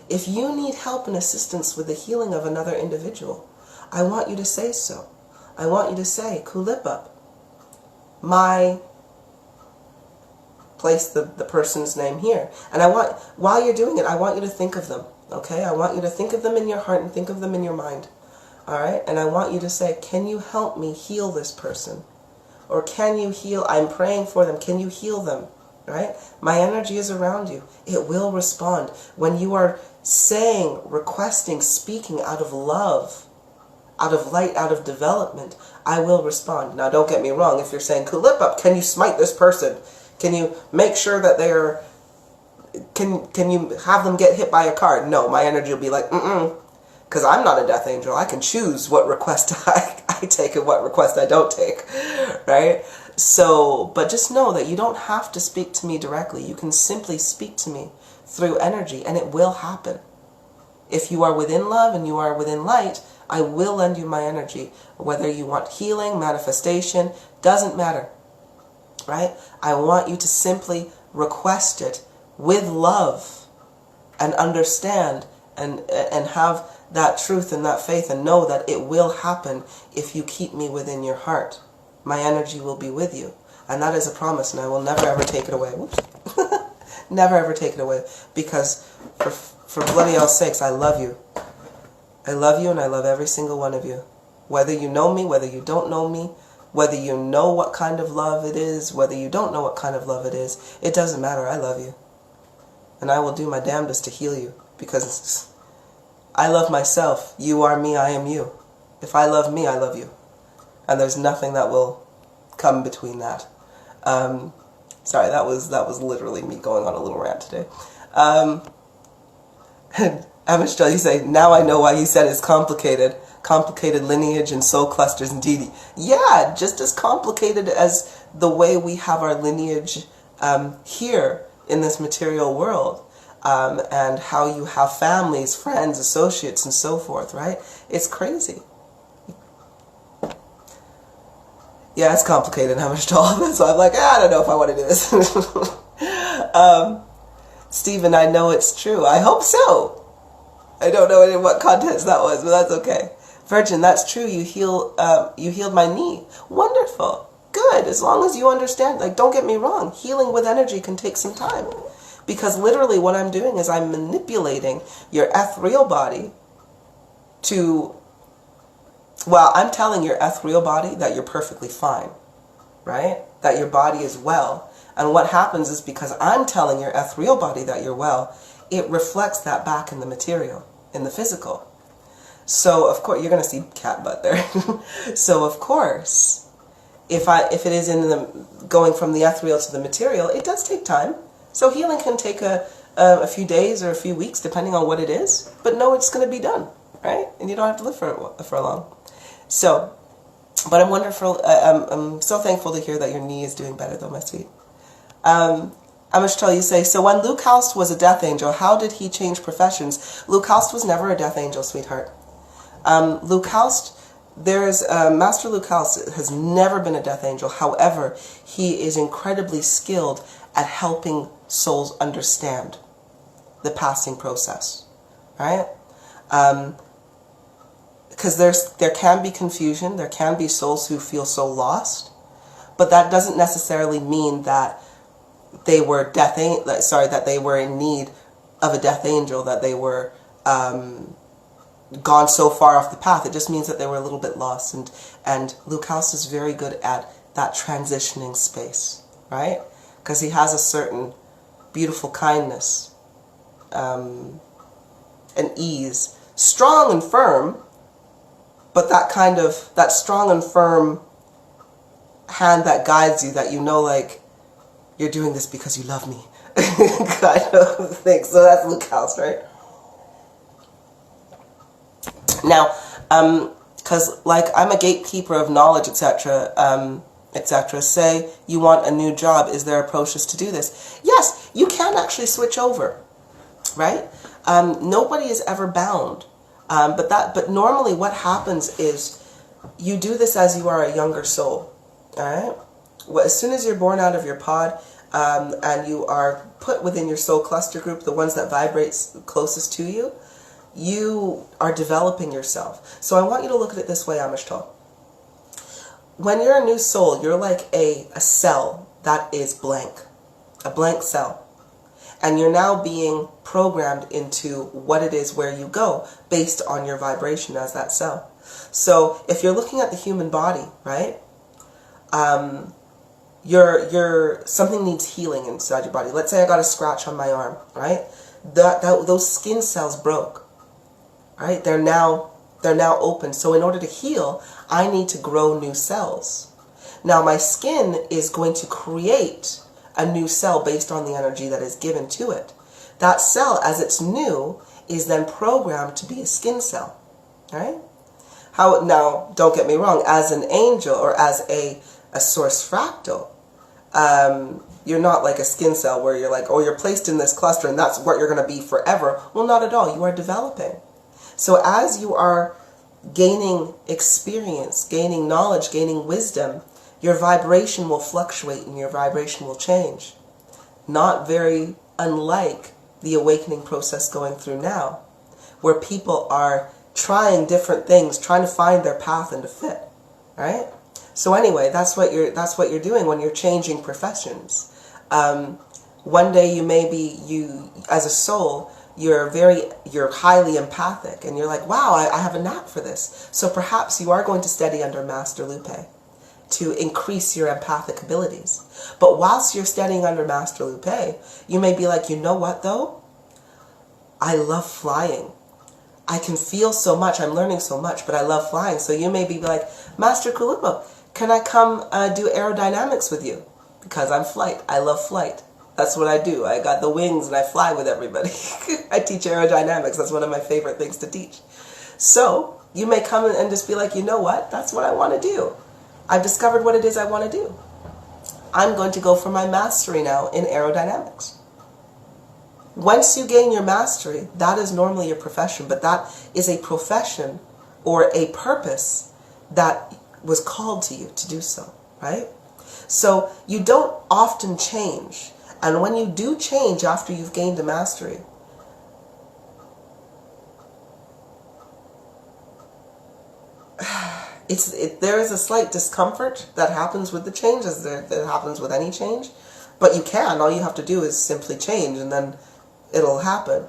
if you need help and assistance with the healing of another individual, I want you to say so. I want you to say, Kulipup, place the person's name here. And while you're doing it, I want you to think of them, okay? I want you to think of them in your heart and think of them in your mind, all right? And I want you to say, can you help me heal this person? Or can you heal, I'm praying for them, can you heal them, right? My energy is around you. It will respond. When you are saying, requesting, speaking out of love, out of light, out of development, I will respond. Now, don't get me wrong. If you're saying, Kulipup, can you smite this person? Can you make sure that they're, can you have them get hit by a car? No, my energy will be like, because I'm not a death angel. I can choose what request I take and what request I don't take, right? So, but just know that you don't have to speak to me directly. You can simply speak to me through energy, and it will happen. If you are within love and you are within light, I will lend you my energy. Whether you want healing, manifestation, doesn't matter, right? I want you to simply request it with love and understand and have that truth and that faith and know that it will happen if you keep me within your heart. My energy will be with you. And that is a promise, and I will never ever take it away. Whoops. Never ever take it away. Because for bloody hell's sakes, I love you. I love you, and I love every single one of you. Whether you know me, whether you don't know me, whether you know what kind of love it is, whether you don't know what kind of love it is, it doesn't matter. I love you. And I will do my damnedest to heal you. Because I love myself. You are me, I am you. If I love me, I love you. And there's nothing that will come between that. Sorry, that was literally me going on a little rant today. Amistral, you say, now I know why you said it's complicated. Complicated lineage and soul clusters indeed. Yeah, just as complicated as the way we have our lineage here in this material world. And how you have families, friends, associates, and so forth, right? It's crazy. Yeah, it's complicated how much taller. So I'm like, I don't know if I want to do this. Stephen, I know it's true. I hope so. I don't know in what context that was, but that's okay. Virgin, that's true. You healed my knee. Wonderful. Good. As long as you understand. Like, don't get me wrong. Healing with energy can take some time. Because literally what I'm doing is I'm manipulating your ethereal body to, well, I'm telling your ethereal body that you're perfectly fine, right? That your body is well. And what happens is because I'm telling your ethereal body that you're well, it reflects that back in the material, in the physical. So, of course, you're going to see cat butt there. So, of course, if it is in the going from the ethereal to the material, it does take time. So healing can take a a few days or a few weeks, depending on what it is. But know it's going to be done, right? And you don't have to live for long. So, but I'm wonderful. I'm so thankful to hear that your knee is doing better, though, my sweet. Amishtel, you say, so when Luke Houst was a death angel, how did he change professions? Luke Houst was never a death angel, sweetheart. Luke Houst, Master Luke Houst has never been a death angel. However, he is incredibly skilled at helping souls understand the passing process, right? Because there can be confusion, there can be souls who feel so lost, but that doesn't necessarily mean that they were that they were in need of a death angel, that they were gone so far off the path. It just means that they were a little bit lost, and Luke House is very good at that transitioning space, right? Because he has a certain beautiful kindness and ease, strong and firm, but that strong and firm hand that guides you, that you know, like, you're doing this because you love me, kind of thing. So that's Luke House, right? Now, because like I'm a gatekeeper of knowledge, etc., etc. Say you want a new job, is there approaches to do this? Yes, you can actually switch over, right? Nobody is ever bound, but normally what happens is you do this as you are a younger soul, all right? Well, as soon as you're born out of your pod, and you are put within your soul cluster group, the ones that vibrates closest to you, you are developing yourself. So I want you to look at it this way, Amishtal. When you're a new soul, you're like a cell that is blank, a blank cell. And you're now being programmed into what it is where you go based on your vibration as that cell. So if you're looking at the human body, right, something needs healing inside your body. Let's say I got a scratch on my arm, right? Those skin cells broke, right? They're now open. So in order to heal, I need to grow new cells. Now my skin is going to create a new cell based on the energy that is given to it. That cell, as it's new, is then programmed to be a skin cell, right? Now, don't get me wrong, as an angel or as a source fractal, you're not like a skin cell where you're like, oh, you're placed in this cluster and that's what you're going to be forever. Well, not at all. You are developing. So as you are gaining experience, gaining knowledge, gaining wisdom, your vibration will fluctuate and your vibration will change. Not very unlike the awakening process going through now, where people are trying different things, trying to find their path and to fit, right? So anyway, that's what you're doing when you're changing professions. One day you as a soul, you're highly empathic, and you're like, wow, I have a knack for this. So perhaps you are going to study under Master Lupe to increase your empathic abilities. But whilst you're studying under Master Lupe, you may be like, you know what though? I love flying. I can feel so much, I'm learning so much, but I love flying. So you may be like, Master Kulipup, can I come do aerodynamics with you? Because I'm flight. I love flight. That's what I do. I got the wings and I fly with everybody. I teach aerodynamics. That's one of my favorite things to teach. So you may come and just be like, you know what? That's what I want to do. I've discovered what it is I want to do. I'm going to go for my mastery now in aerodynamics. Once you gain your mastery, that is normally your profession, but that is a profession or a purpose that was called to you to do so, right? So you don't often change. And when you do change after you've gained a mastery, there is a slight discomfort that happens with the change, as that happens with any change. But you can. All you have to do is simply change, and then it'll happen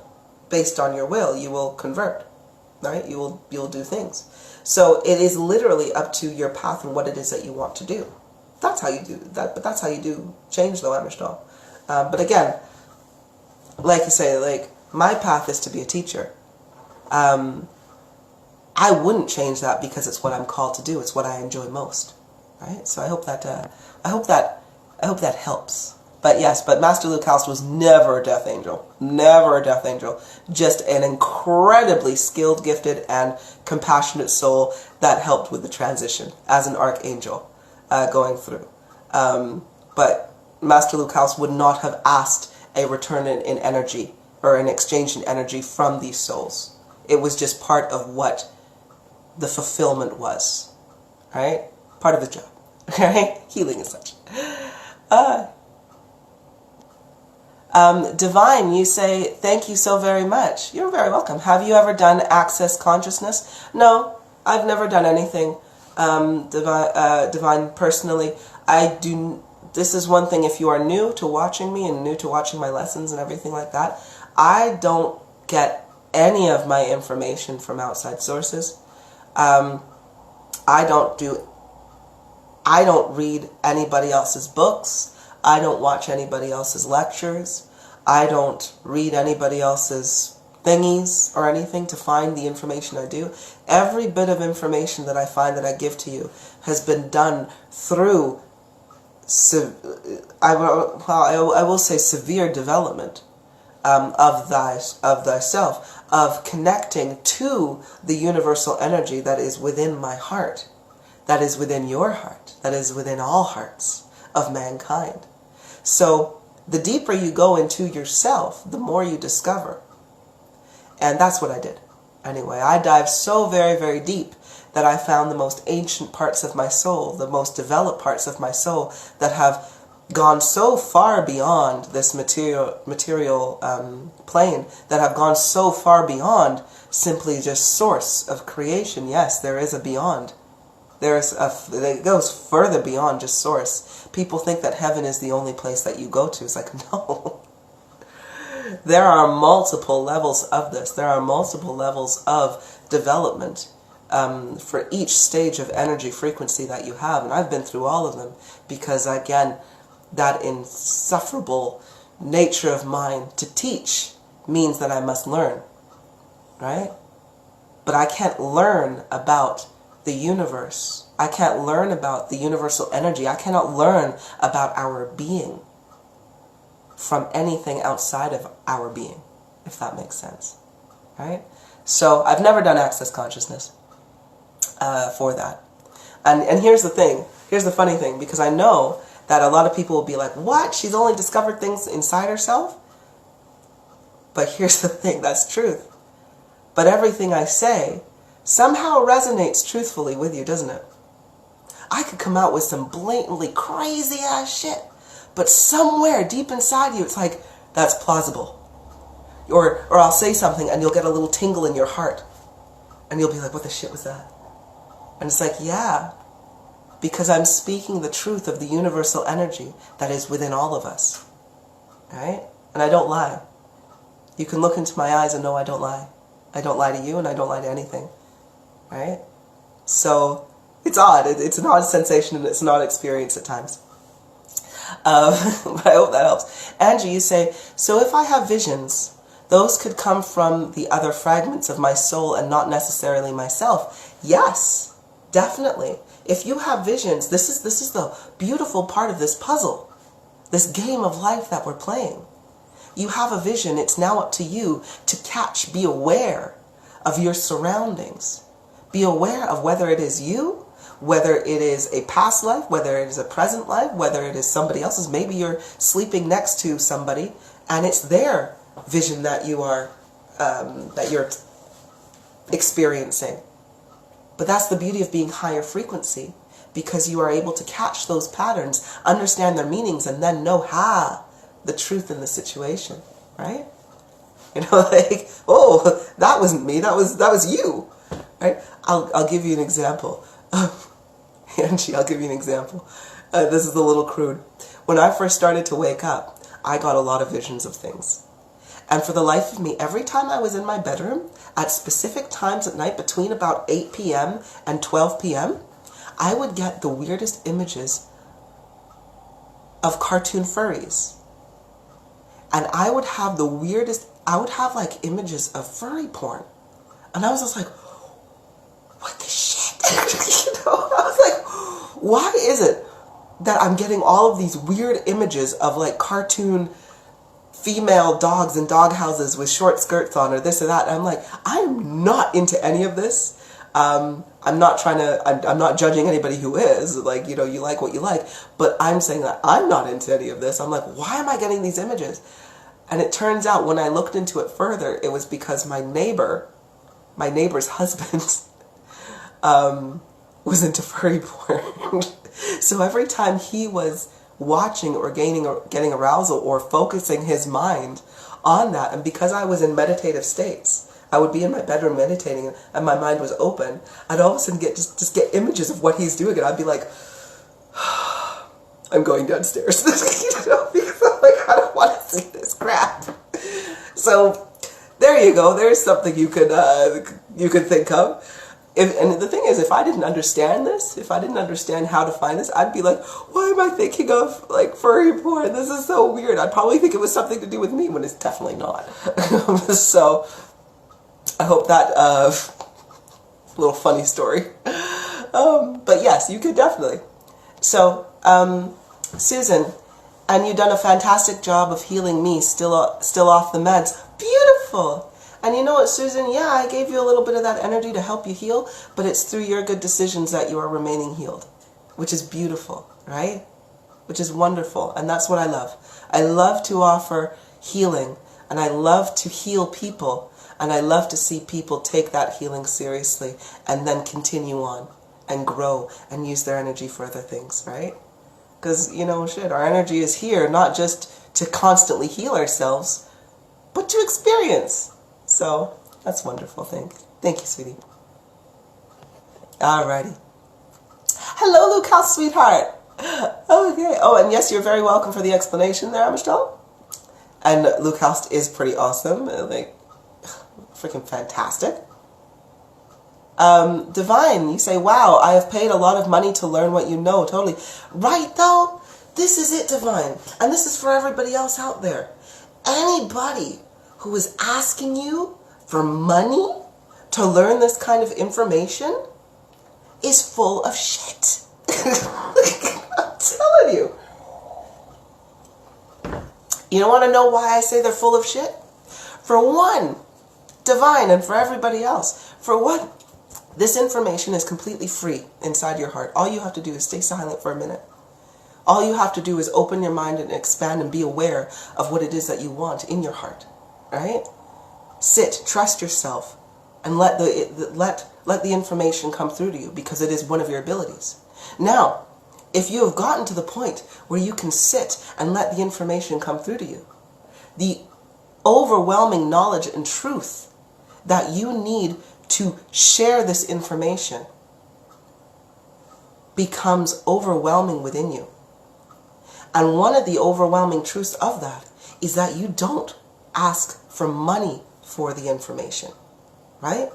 based on your will. You will convert, right? You'll do things. So it is literally up to your path and what it is that you want to do. That's how you do that. But that's how you do change, though, Amishtal. But again, like you say, like my path is to be a teacher. I wouldn't change that because it's what I'm called to do. It's what I enjoy most, right? So I hope that helps. But yes, but Master Lucaus was never a death angel. Never a death angel. Just an incredibly skilled, gifted, and compassionate soul that helped with the transition as an archangel going through. But Master Lucaus would not have asked a return in energy or an exchange in energy from these souls. It was just part of what the fulfillment was. Right? Part of the job. Right? Healing and such. Divine, you say, thank you so very much. You're very welcome. Have you ever done Access Consciousness? No, I've never done anything divine personally. This is one thing, if you are new to watching me and new to watching my lessons and everything like that, I don't get any of my information from outside sources. I don't read anybody else's books. I don't watch anybody else's lectures. I don't read anybody else's thingies or anything to find the information I do. Every bit of information that I find that I give to you has been done through, I will say, severe development of thyself, of connecting to the universal energy that is within my heart, that is within your heart, that is within all hearts of mankind. So the deeper you go into yourself, the more you discover. And that's what I did. Anyway, I dived so very, very deep that I found the most ancient parts of my soul, the most developed parts of my soul that have gone so far beyond this material plane, that have gone so far beyond simply just source of creation. Yes, there is a beyond. It goes further beyond just source. People think that heaven is the only place that you go to. It's like, no. There are multiple levels of this. There are multiple levels of development for each stage of energy frequency that you have. And I've been through all of them because, again, that insufferable nature of mine to teach means that I must learn, right? But I can't learn about the universe. I can't learn about the universal energy. I cannot learn about our being from anything outside of our being, if that makes sense, right? So I've never done Access Consciousness for that. And here's the thing. Here's the funny thing, because I know that a lot of people will be like, what? She's only discovered things inside herself? But here's the thing. That's truth. But everything I say somehow resonates truthfully with you, doesn't it? I could come out with some blatantly crazy ass shit, but somewhere deep inside you, it's like, that's plausible. Or I'll say something and you'll get a little tingle in your heart. And you'll be like, what the shit was that? And it's like, yeah, because I'm speaking the truth of the universal energy that is within all of us. Right? And I don't lie. You can look into my eyes and know I don't lie. I don't lie to you and I don't lie to anything. Right? So it's odd. It's an odd sensation and it's an odd experience at times. But I hope that helps. Angie, you say, so if I have visions, those could come from the other fragments of my soul and not necessarily myself. Yes, definitely. If you have visions, this is the beautiful part of this puzzle, this game of life that we're playing. You have a vision. It's now up to you to catch, be aware of your surroundings. Be aware of whether it is you, whether it is a past life, whether it is a present life, whether it is somebody else's. Maybe you're sleeping next to somebody and it's their vision that you're experiencing. But that's the beauty of being higher frequency, because you are able to catch those patterns, understand their meanings, and then know the truth in the situation, right? You know, like, oh, that wasn't me, that was you, right? I'll give you an example. Angie, I'll give you an example. This is a little crude. When I first started to wake up, I got a lot of visions of things. And for the life of me, every time I was in my bedroom, at specific times at night, between about 8 p.m. and 12 p.m., I would get the weirdest images of cartoon furries. And I would have like images of furry porn. And I was just like, what the shit? You know, I was like, why is it that I'm getting all of these weird images of like cartoon female dogs in dog houses with short skirts on or this or that. And I'm like, I'm not into any of this. I'm not judging anybody who is. Like, you know, you like what you like. But I'm saying that I'm not into any of this. I'm like, why am I getting these images? And it turns out when I looked into it further, it was because my neighbor's husband, was into furry porn. So every time he was watching or getting arousal or focusing his mind on that, and because I was in meditative states, I would be in my bedroom meditating and my mind was open, I'd all of a sudden just get images of what he's doing, and I'd be like, I'm going downstairs. You know, because I'm like, I don't want to see this crap. So there you go. There's something you could think of. And the thing is, if I didn't understand this, if I didn't understand how to find this, I'd be like, why am I thinking of like furry porn? This is so weird. I'd probably think it was something to do with me when it's definitely not. So I hope that little funny story. But yes, you could definitely. So Susan, and you've done a fantastic job of healing me, still off the meds. Beautiful. And you know what, Susan? Yeah, I gave you a little bit of that energy to help you heal, but it's through your good decisions that you are remaining healed, which is beautiful, right? Which is wonderful, and that's what I love. I love to offer healing, and I love to heal people, and I love to see people take that healing seriously and then continue on and grow and use their energy for other things, right? Because, you know, shit, our energy is here not just to constantly heal ourselves, but to experience. So, that's wonderful. Thank you, sweetie. Alrighty. Hello, Luke House, sweetheart. Okay. Oh, and yes, you're very welcome for the explanation there, Michelle. And Luke House is pretty awesome. Like, freaking fantastic. Divine, you say, wow, I have paid a lot of money to learn what you know. Totally. Right, though? This is it, Divine. And this is for everybody else out there. Anybody who is asking you for money to learn this kind of information is full of shit. I'm telling you. You don't want to know why I say they're full of shit? For one, Divine, and for everybody else. For one, this information is completely free inside your heart. All you have to do is stay silent for a minute. All you have to do is open your mind and expand and be aware of what it is that you want in your heart. Right? Sit, trust yourself, and let the information come through to you, because it is one of your abilities. Now, if you have gotten to the point where you can sit and let the information come through to you, the overwhelming knowledge and truth that you need to share this information becomes overwhelming within you. And one of the overwhelming truths of that is that you don't ask for money for the information, right?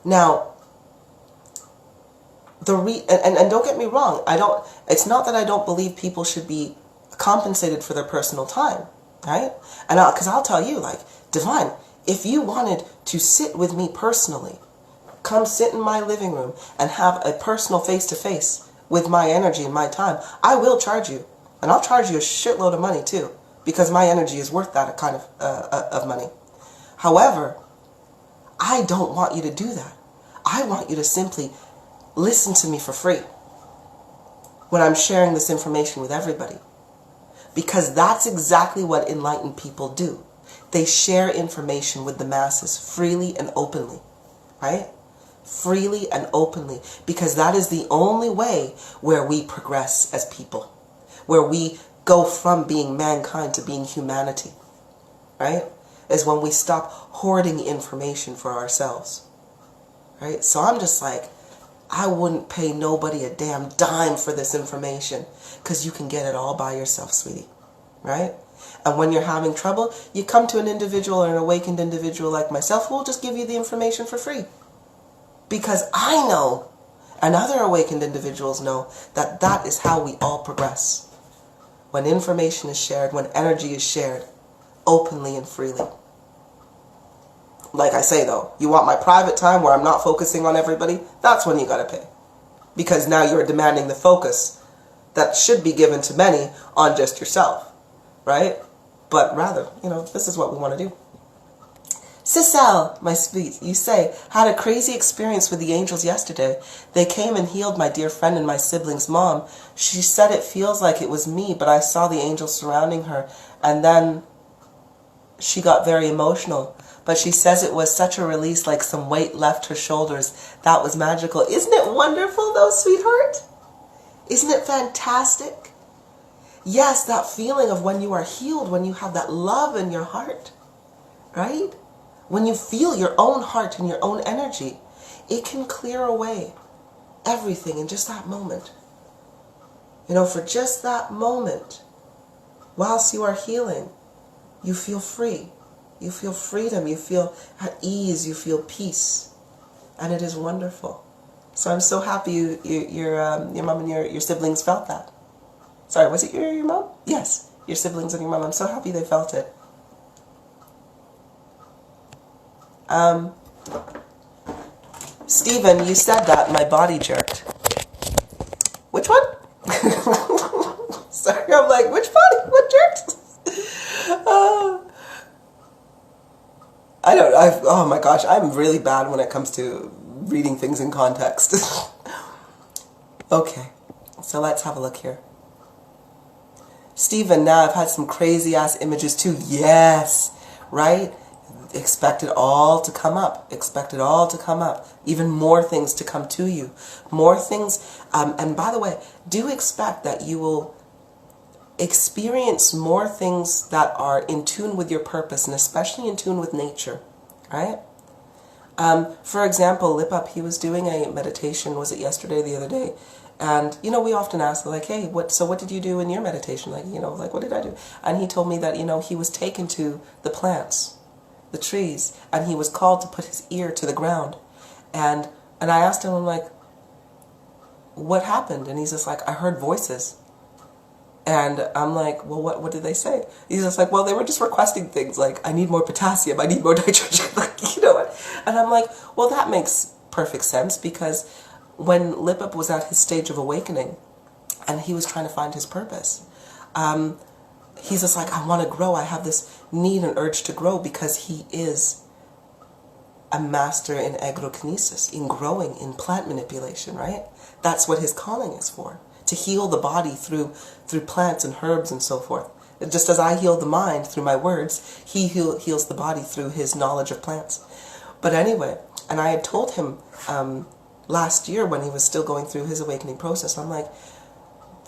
Now, and don't get me wrong, it's not that I don't believe people should be compensated for their personal time, right? And because I'll tell you, like, Divine, if you wanted to sit with me personally, come sit in my living room and have a personal face-to-face with my energy and my time, I will charge you. And I'll charge you a shitload of money too, because my energy is worth that kind of money. However, I don't want you to do that. I want you to simply listen to me for free when I'm sharing this information with everybody. Because that's exactly what enlightened people do. They share information with the masses freely and openly, right? Freely and openly, because that is the only way where we progress as people, where we go from being mankind to being humanity, right? Is when we stop hoarding information for ourselves, right? So I'm just like, I wouldn't pay nobody a damn dime for this information, because you can get it all by yourself, sweetie, right? And when you're having trouble, you come to an individual or an awakened individual like myself who will just give you the information for free. Because I know, and other awakened individuals know, that that is how we all progress. When information is shared, when energy is shared, openly and freely. Like I say though, you want my private time where I'm not focusing on everybody, that's when you gotta pay. Because now you're demanding the focus that should be given to many on just yourself, right? But rather, this is what we want to do. Cicel, my sweet, you say, had a crazy experience with the angels yesterday. They came and healed my dear friend and my sibling's mom. She said it feels like it was me, but I saw the angels surrounding her, and then she got very emotional. But she says it was such a release, like some weight left her shoulders. That was magical. Isn't it wonderful, though, sweetheart? Isn't it fantastic? Yes, that feeling of when you are healed, when you have that love in your heart, right? When you feel your own heart and your own energy, it can clear away everything in just that moment. For just that moment, whilst you are healing, you feel free. You feel freedom. You feel at ease. You feel peace. And it is wonderful. So I'm so happy your mom and your siblings felt that. Sorry, was it your mom? Yes, your siblings and your mom. I'm so happy they felt it. Stephen, you said that my body jerked. Which one? Sorry, I'm like, which body? What jerked? Oh my gosh, I'm really bad when it comes to reading things in context. Okay, so let's have a look here. Stephen, now I've had some crazy ass images too. Yes, right? Expect it all to come up. Expect it all to come up. Even more things to come to you. More things. And by the way, do expect that you will experience more things that are in tune with your purpose, and especially in tune with nature, right? For example, Kulipup, he was doing a meditation, was it yesterday, the other day? And, we often ask, like, hey, what did you do in your meditation? Like, what did I do? And he told me that, he was taken to the plants, the trees, and he was called to put his ear to the ground. And I asked him, I'm like, what happened? And he's just like, I heard voices. And I'm like, well, what did they say? He's just like, well, they were just requesting things like, I need more potassium, I need more nitrogen, And I'm like, well, that makes perfect sense, because when Kulipup was at his stage of awakening and he was trying to find his purpose, he's just like, I want to grow. I have this need and urge to grow, because he is a master in agrokinesis, in growing, in plant manipulation, right? That's what his calling is for. To heal the body through plants and herbs and so forth. Just as I heal the mind through my words, he heals the body through his knowledge of plants. But anyway, and I had told him last year when he was still going through his awakening process, I'm like,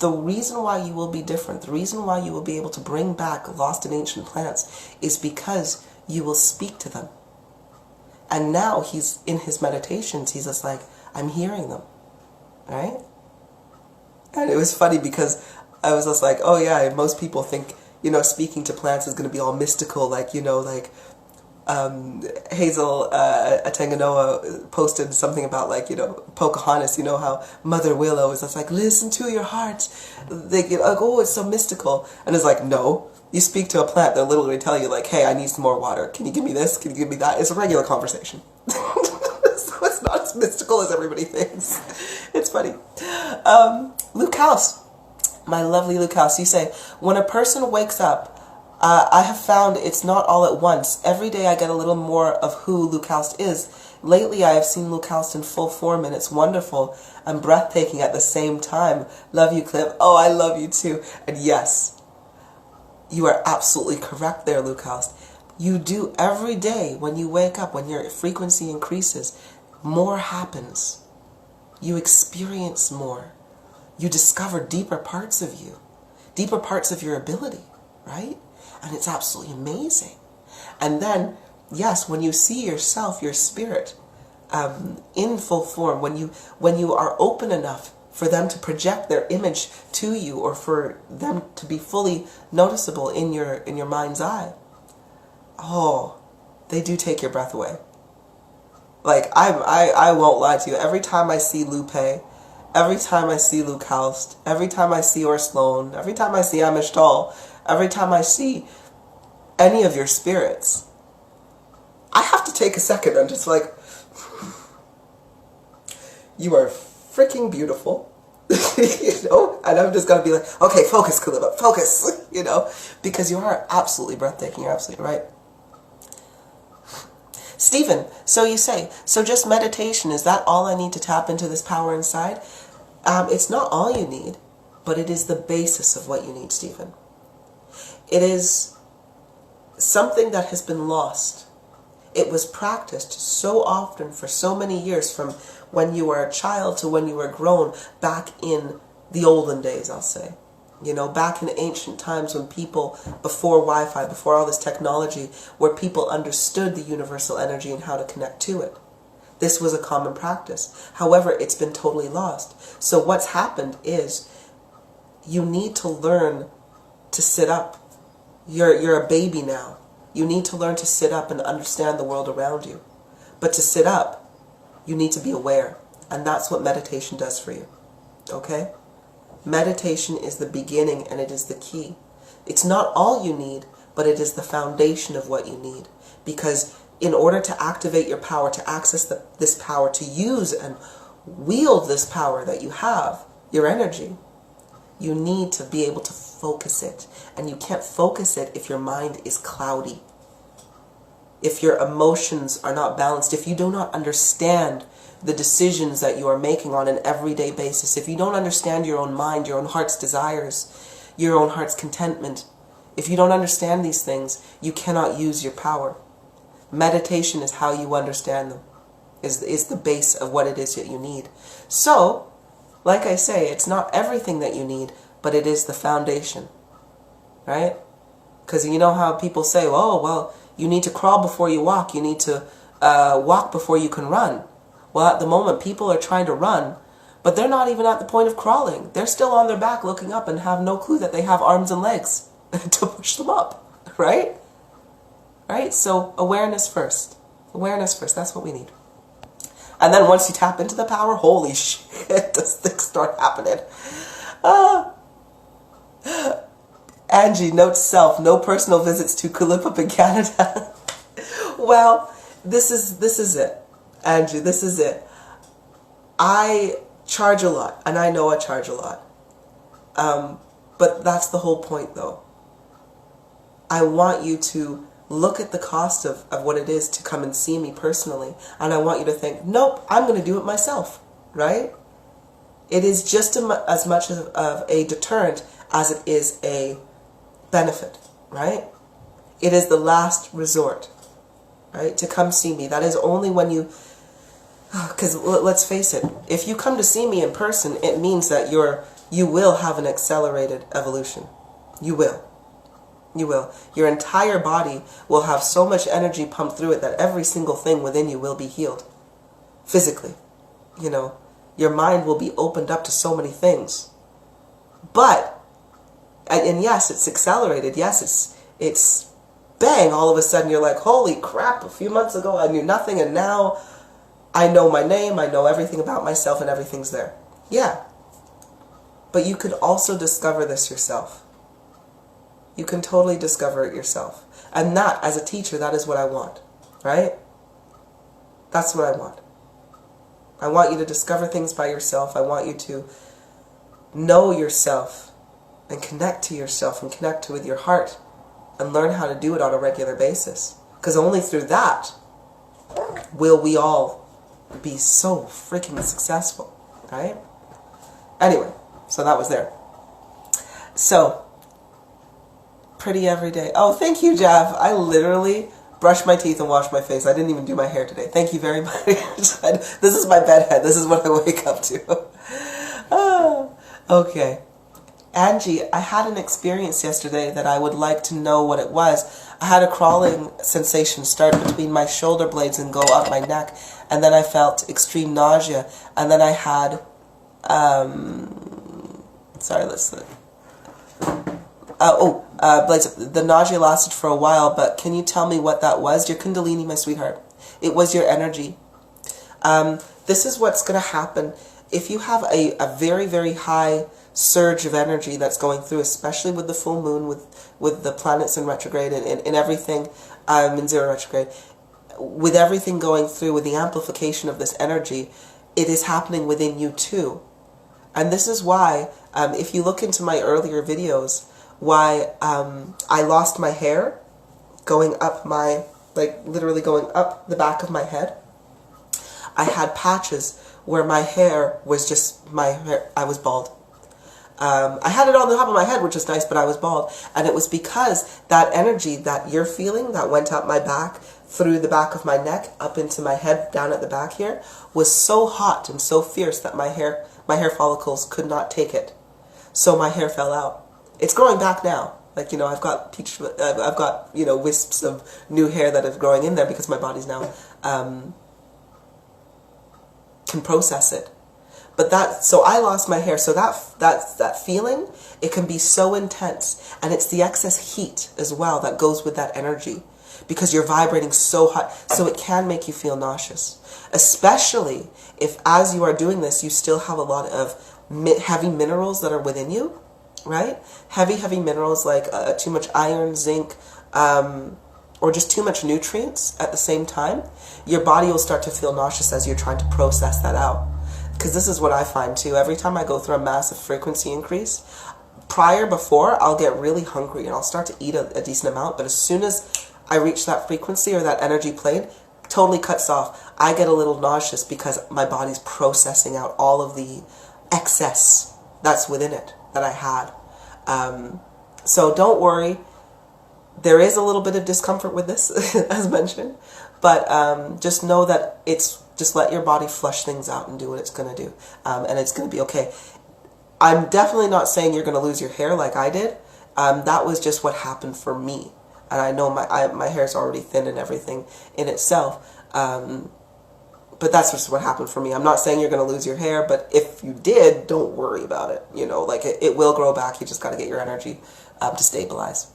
the reason why you will be different, the reason why you will be able to bring back lost and ancient plants is because you will speak to them. And now he's in his meditations, he's just like, I'm hearing them, right? And it was funny because I was just like, oh yeah, most people think, speaking to plants is going to be all mystical, like, Hazel Atenganoa posted something about, like, Pocahontas, how Mother Willow is just like, listen to your heart. They get like, oh, it's so mystical. And it's like, no, you speak to a plant, they'll literally tell you, like, hey, I need some more water. Can you give me this? Can you give me that? It's a regular conversation. So it's not as mystical as everybody thinks. It's funny. Luke House, my lovely Luke House, you say, when a person wakes up, I have found it's not all at once. Every day I get a little more of who Luke House is. Lately I have seen Luke House in full form, and it's wonderful and breathtaking at the same time. Love you, Cliff. Oh, I love you too. And yes, you are absolutely correct there, Luke House. You do every day when you wake up, when your frequency increases, more happens. You experience more. You discover deeper parts of you, deeper parts of your ability, right? And it's absolutely amazing. And then, yes, when you see yourself, your spirit, in full form, when you are open enough for them to project their image to you, or for them to be fully noticeable in your mind's eye, oh, they do take your breath away. Like, I won't lie to you. Every time I see Lupe, every time I see Luke House, every time I see Or Sloan, every time I see Amish Tall, every time I see any of your spirits, I have to take a second and just like, you are freaking beautiful. You know, and I'm just going to be like, okay, focus, Kulipup, focus, you know, because you are absolutely breathtaking. You're absolutely right. Stephen, so you say, so just meditation, is that all I need to tap into this power inside? It's not all you need, but it is the basis of what you need, Stephen. It is something that has been lost. It was practiced so often for so many years, from when you were a child to when you were grown, back in the olden days, I'll say. You know, back in ancient times when people, before Wi-Fi, before all this technology, where people understood the universal energy and how to connect to it. This was a common practice. However, it's been totally lost. So what's happened is you need to learn to sit up. You're a baby now. You need to learn to sit up and understand the world around you. But to sit up, you need to be aware. And that's what meditation does for you. Okay? Meditation is the beginning and it is the key. It's not all you need, but it is the foundation of what you need. Because in order to activate your power, to access this power, to use and wield this power that you have, your energy, you need to be able to focus it. And you can't focus it if your mind is cloudy. If your emotions are not balanced, if you do not understand the decisions that you are making on an everyday basis, if you don't understand your own mind, your own heart's desires, your own heart's contentment, if you don't understand these things, you cannot use your power. Meditation is how you understand them, is the base of what it is that you need. So, like I say, it's not everything that you need, but it is the foundation, right? Because you know how people say, oh, well, you need to crawl before you walk, you need to walk before you can run. Well, at the moment, people are trying to run, but they're not even at the point of crawling. They're still on their back looking up and have no clue that they have arms and legs to push them up, right? Right? So awareness first. Awareness first. That's what we need. And then once you tap into the power, holy shit, does things start happening. Angie, note to self, no personal visits to Kulipup in Canada. Well, this is it. Angie, this is it. I charge a lot, and I know I charge a lot. But that's the whole point, though. I want you to look at the cost of what it is to come and see me personally, and I want you to think, nope, I'm going to do it myself, right? It is just as much of a deterrent as it is a benefit, right? It is the last resort, right, to come see me. That is only when you, because let's face it, if you come to see me in person, it means that you will have an accelerated evolution. You will. You will. Your entire body will have so much energy pumped through it that every single thing within you will be healed. Physically. You know, your mind will be opened up to so many things. But, and yes, it's accelerated. Yes, it's bang, all of a sudden you're like, holy crap, a few months ago I knew nothing and now I know my name, I know everything about myself and everything's there. Yeah. But you could also discover this yourself. You can totally discover it yourself. And that, as a teacher, that is what I want. Right? That's what I want. I want you to discover things by yourself. I want you to know yourself and connect to yourself and connect with your heart and learn how to do it on a regular basis. Because only through that will we all be so freaking successful. Right? Anyway, so that was there. So, pretty every day. Oh, thank you, Jeff. I literally brushed my teeth and washed my face. I didn't even do my hair today. Thank you very much. This is my bedhead. This is what I wake up to. Oh, okay. Angie, I had an experience yesterday that I would like to know what it was. I had a crawling sensation start between my shoulder blades and go up my neck. And then I felt extreme nausea. And then I had, the nausea lasted for a while, but can you tell me what that was? Your Kundalini, my sweetheart. It was your energy. This is what's going to happen if you have a very, very high surge of energy that's going through, especially with the full moon, with the planets in retrograde and everything in zero retrograde. With everything going through, with the amplification of this energy, it is happening within you too. And this is why, if you look into my earlier videos, why I lost my hair going up my, like literally going up the back of my head. I had patches where my hair was just, I was bald. I had it on the top of my head, which was nice, but I was bald. And it was because that energy that you're feeling that went up my back, through the back of my neck, up into my head, down at the back here, was so hot and so fierce that my hair follicles could not take it. So my hair fell out. It's growing back now. Like, you know, I've got you know, wisps of new hair that is growing in there because my body's now can process it. But so I lost my hair. So that feeling, it can be so intense. And it's the excess heat as well that goes with that energy, because you're vibrating so hot. So it can make you feel nauseous. Especially if, as you are doing this, you still have a lot of heavy minerals that are within you, right? Heavy minerals like too much iron, zinc, or just too much nutrients at the same time. Your body will start to feel nauseous as you're trying to process that out. Because this is what I find too. Every time I go through a massive frequency increase, before, I'll get really hungry and I'll start to eat a decent amount. But as soon as I reach that frequency or that energy plane, totally cuts off. I get a little nauseous because my body's processing out all of the excess that's within it that I had. So don't worry. There is a little bit of discomfort with this, as mentioned. But just know that just let your body flush things out and do what it's going to do. And it's going to be okay. I'm definitely not saying you're going to lose your hair like I did. That was just what happened for me. And I know my hair's already thin and everything in itself. But that's just what happened for me. I'm not saying you're going to lose your hair, but if you did, don't worry about it. You know, like it will grow back. You just got to get your energy to stabilize.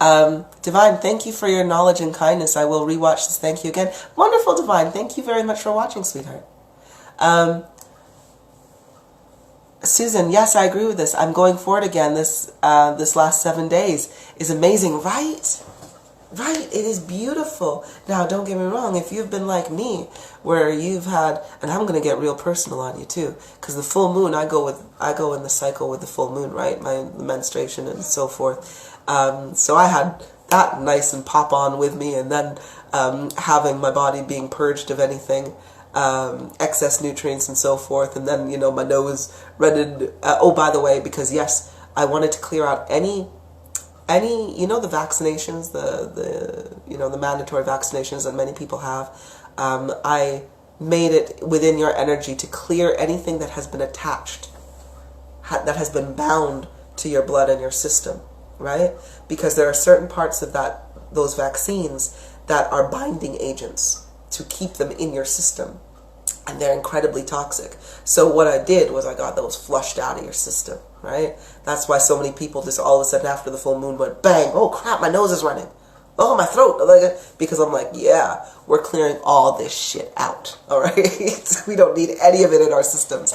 Divine, thank you for your knowledge and kindness. I will rewatch this. Thank you again. Wonderful, Divine. Thank you very much for watching, sweetheart. Susan, yes, I agree with this. I'm going for it again. This last 7 days is amazing, right? Right, it is beautiful. Now, don't get me wrong. If you've been like me, where you've had, and I'm going to get real personal on you too, because the full moon, I go in the cycle with the full moon, right? My menstruation and so forth. So I had that nice and pop on with me, and then having my body being purged of anything, excess nutrients and so forth, and then, you know, my nose redded. Oh, by the way, because yes, I wanted to clear out any, you know, the vaccinations, the mandatory vaccinations that many people have. I made it within your energy to clear anything that has been attached, that has been bound to your blood and your system, right? Because there are certain parts of those vaccines that are binding agents to keep them in your system, and they're incredibly toxic. So what I did was I got those flushed out of your system, right? That's why so many people just all of a sudden after the full moon went bang, oh crap, my nose is running, oh my throat, because I'm like, yeah, we're clearing all this shit out, all right? We don't need any of it in our systems.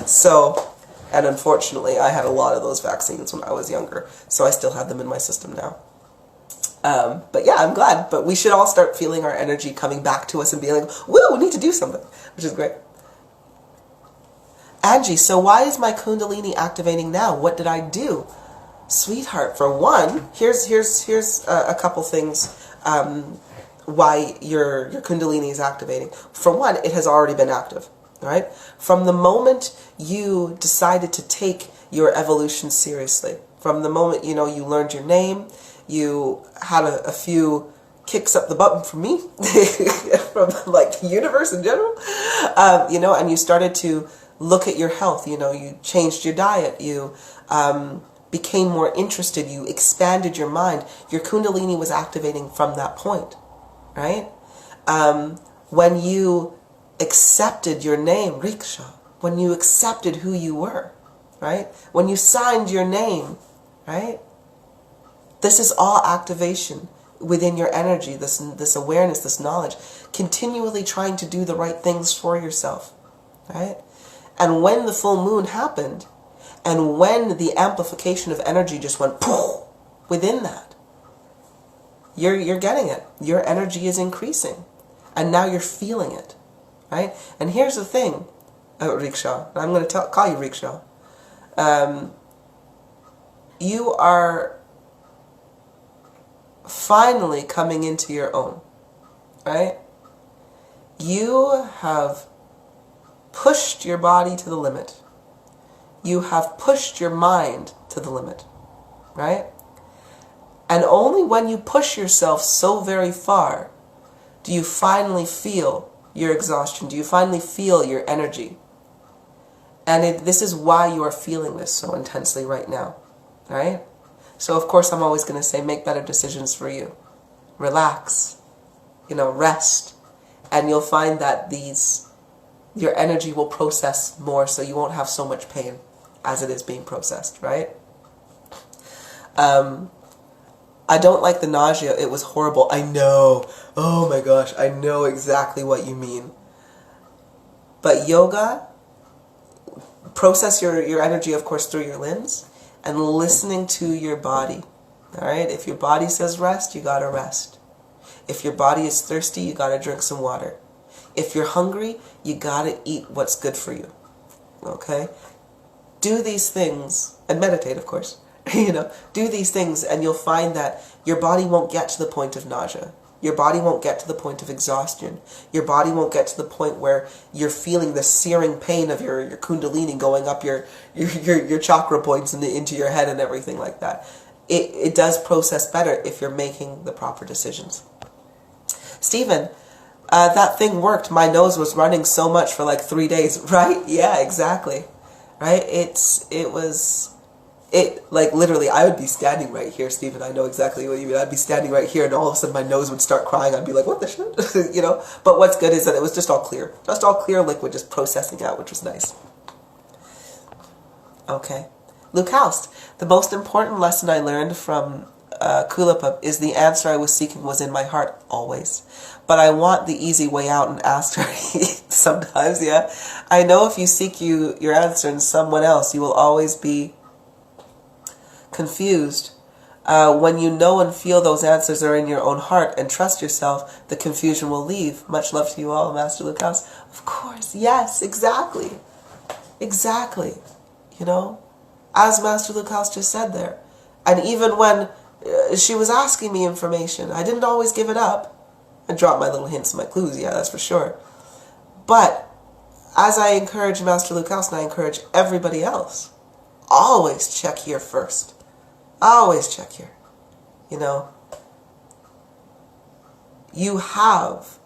So, and unfortunately, I had a lot of those vaccines when I was younger, so I still have them in my system now. But yeah, I'm glad. But we should all start feeling our energy coming back to us and being like, woo, we need to do something, which is great. Angie, so why is my Kundalini activating now? What did I do? Sweetheart, for one, here's a couple things why your Kundalini is activating. For one, it has already been active, right? From the moment you decided to take your evolution seriously, from the moment, you know, you learned your name, you had a few kicks up the button from me, from like the universe in general, you know, and you started to look at your health, you know, you changed your diet, you became more interested, you expanded your mind. Your Kundalini was activating from that point, right? When you accepted your name, Riksha, when you accepted who you were, right? When you signed your name, right? This is all activation within your energy, this awareness, this knowledge, continually trying to do the right things for yourself, right? And when the full moon happened, and when the amplification of energy just went poof within that, you're getting it. Your energy is increasing, and now you're feeling it, right? And here's the thing: Rickshaw. I'm going to call you Rickshaw. You are finally coming into your own, right? You have pushed your body to the limit. You have pushed your mind to the limit, right? And only when you push yourself so very far do you finally feel your exhaustion, do you finally feel your energy. And this is why you are feeling this so intensely right now, right? So of course I'm always going to say make better decisions for you. Relax, rest, and you'll find that your energy will process more, so you won't have so much pain as it is being processed, right? I don't like the nausea. It was horrible. I know. Oh my gosh, I know exactly what you mean. But yoga, process your energy, of course, through your limbs and listening to your body. All right? If your body says rest, you gotta rest. If your body is thirsty, you gotta drink some water. If you're hungry, you gotta eat what's good for you. Okay? Do these things, and meditate, of course. Do these things and you'll find that your body won't get to the point of nausea. Your body won't get to the point of exhaustion. Your body won't get to the point where you're feeling the searing pain of your kundalini going up your chakra points into your head and everything like that. It does process better if you're making the proper decisions. Stephen, that thing worked. My nose was running so much for like 3 days, right? Yeah, exactly. Right? Like literally, I would be standing right here, Stephen. I know exactly what you mean. I'd be standing right here and all of a sudden my nose would start crying. I'd be like, what the shit? But what's good is that it was just all clear. Just all clear liquid, just processing out, which was nice. Okay. Luke Houst, the most important lesson I learned from Kulipup is the answer I was seeking was in my heart, always. But I want the easy way out and ask her sometimes, yeah. I know if you seek your answer in someone else, you will always be confused. When you know and feel those answers are in your own heart and trust yourself, the confusion will leave. Much love to you all, Master Luke House. Of course, yes, exactly. Exactly. As Master Luke House just said there. And even when she was asking me information, I didn't always give it up. I dropped my little hints and my clues, yeah, that's for sure. But as I encourage Master Luke House and I encourage everybody else, always check here first. Always check here. You have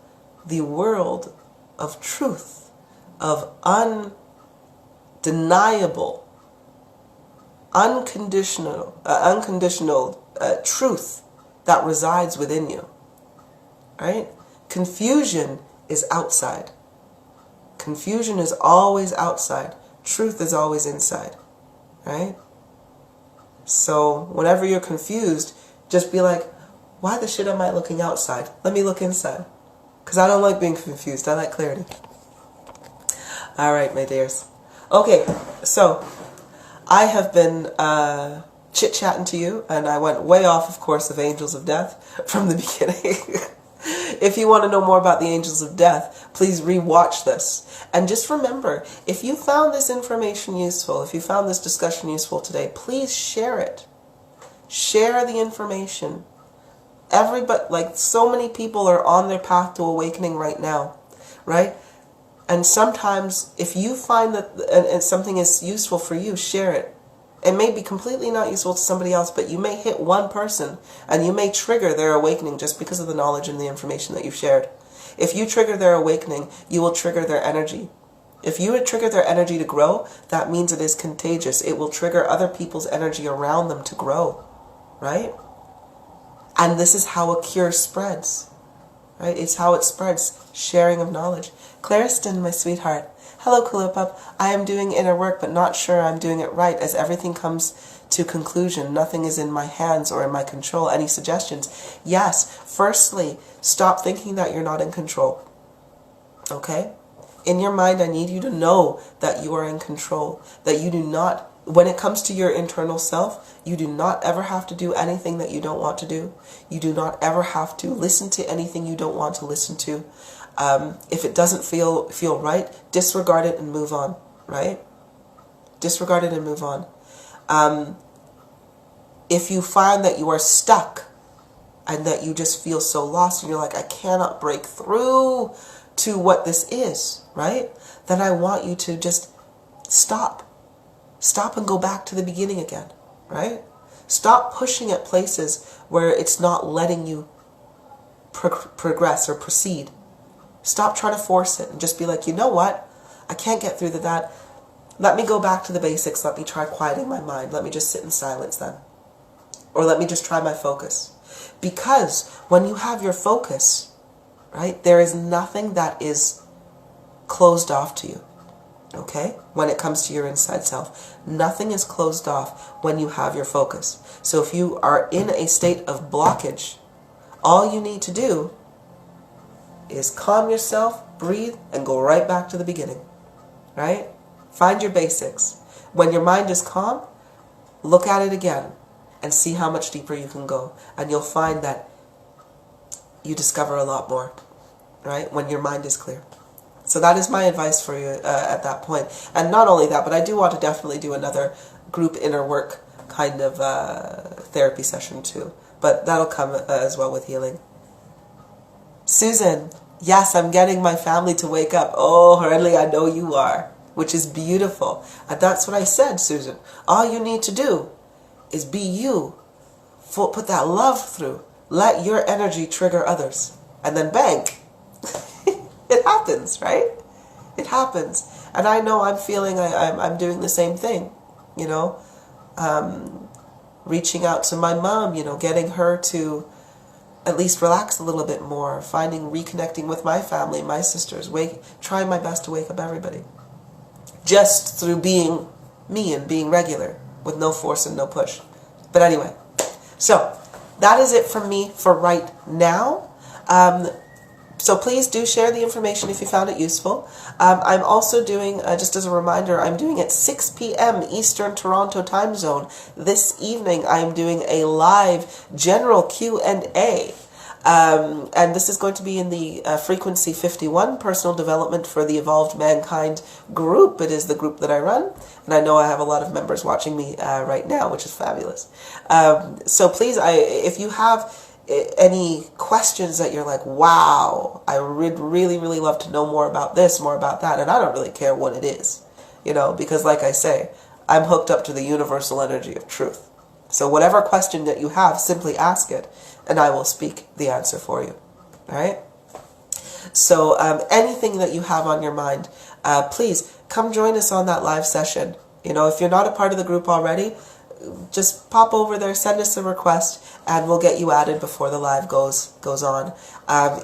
the world of truth, of undeniable, unconditional truth that resides within you. Right? Confusion is outside. Confusion is always outside. Truth is always inside. Right? So whenever you're confused, just be like, why the shit am I looking outside? Let me look inside. Because I don't like being confused. I like clarity. Alright, my dears. Okay, so I have been chit-chatting to you, and I went way off, of course, of Angels of Death from the beginning. If you want to know more about the Angels of Death, please re-watch this. And just remember, if you found this information useful, if you found this discussion useful today, please share it. Share the information. So many people are on their path to awakening right now, right? And sometimes, if you find that something is useful for you, share it. It may be completely not useful to somebody else, but you may hit one person, and you may trigger their awakening just because of the knowledge and the information that you've shared. If you trigger their awakening, you will trigger their energy. If you would trigger their energy to grow, that means it is contagious. It will trigger other people's energy around them to grow, right? And this is how a cure spreads, right? It's how it spreads, sharing of knowledge. Clariston, my sweetheart. Hello, Kulipup. I am doing inner work, but not sure I'm doing it right, as everything comes to conclusion. Nothing is in my hands or in my control. Any suggestions? Yes. Firstly, stop thinking that you're not in control. Okay? In your mind, I need you to know that you are in control. That you do not, when it comes to your internal self, you do not ever have to do anything that you don't want to do. You do not ever have to listen to anything you don't want to listen to. If it doesn't feel right, disregard it and move on, right? Disregard it and move on. If you find that you are stuck and that you just feel so lost and you're like, I cannot break through to what this is, right? Then I want you to just stop. Stop and go back to the beginning again, right? Stop pushing at places where it's not letting you progress or proceed. Stop trying to force it and just be like, you know what? I can't get through to that. Let me go back to the basics. Let me try quieting my mind. Let me just sit in silence then. Or let me just try my focus. Because when you have your focus, right, there is nothing that is closed off to you. Okay? When it comes to your inside self. Nothing is closed off when you have your focus. So if you are in a state of blockage, all you need to do is calm yourself, breathe, and go right back to the beginning. Right? Find your basics. When your mind is calm, look at it again and see how much deeper you can go. And you'll find that you discover a lot more, right? When your mind is clear. So that is my advice for you at that point. And not only that, but I do want to definitely do another group inner work kind of therapy session too. But that'll come as well with healing. Susan, yes, I'm getting my family to wake up. Oh, Hurley, I know you are. Which is beautiful. And that's what I said, Susan. All you need to do is be you. Put that love through. Let your energy trigger others. And then bang. It happens, right? It happens. And I know I'm feeling I'm doing the same thing. You know, reaching out to my mom, you know, getting her to at least relax a little bit more, reconnecting with my family, my sisters, trying my best to wake up everybody. Just through being me and being regular with no force and no push. But anyway, so that is it from me for right now. So please do share the information if you found it useful. I'm also doing, just as a reminder, I'm doing at 6 p.m. Eastern Toronto time zone. This evening I'm doing a live general Q&A. And this is going to be in the Frequency 51 Personal Development for the Evolved Mankind group. It is the group that I run. And I know I have a lot of members watching me right now, which is fabulous. So please, if you have any questions that you're like, wow, I would really, really love to know more about this, more about that. And I don't really care what it is, you know, because like I say, I'm hooked up to the universal energy of truth. So whatever question that you have, simply ask it, and I will speak the answer for you. All right? So anything that you have on your mind, please come join us on that live session. You know, if you're not a part of the group already, just pop over there, send us a request, and we'll get you added before the live goes on.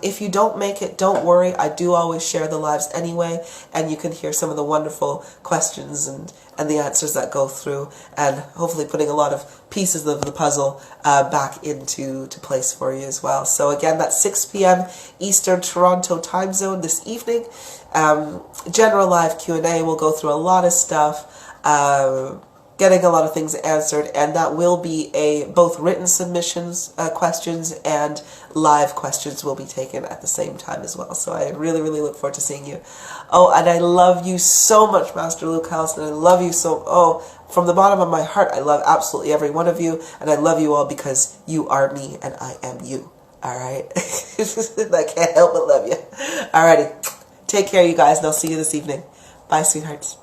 If you don't make it, don't worry. I do always share the lives anyway, and you can hear some of the wonderful questions and the answers that go through, and hopefully putting a lot of pieces of the puzzle back into place for you as well. So again, that's 6 p.m. Eastern Toronto time zone this evening. General live Q&A. We'll go through a lot of stuff. Getting a lot of things answered, and that will be both written submissions, questions, and live questions will be taken at the same time as well. So I really, really look forward to seeing you. Oh, and I love you so much, Master Luke House, and I love you from the bottom of my heart. I love absolutely every one of you, and I love you all because you are me and I am you. All right? I can't help but love you. All righty. Take care, you guys, and I'll see you this evening. Bye, sweethearts.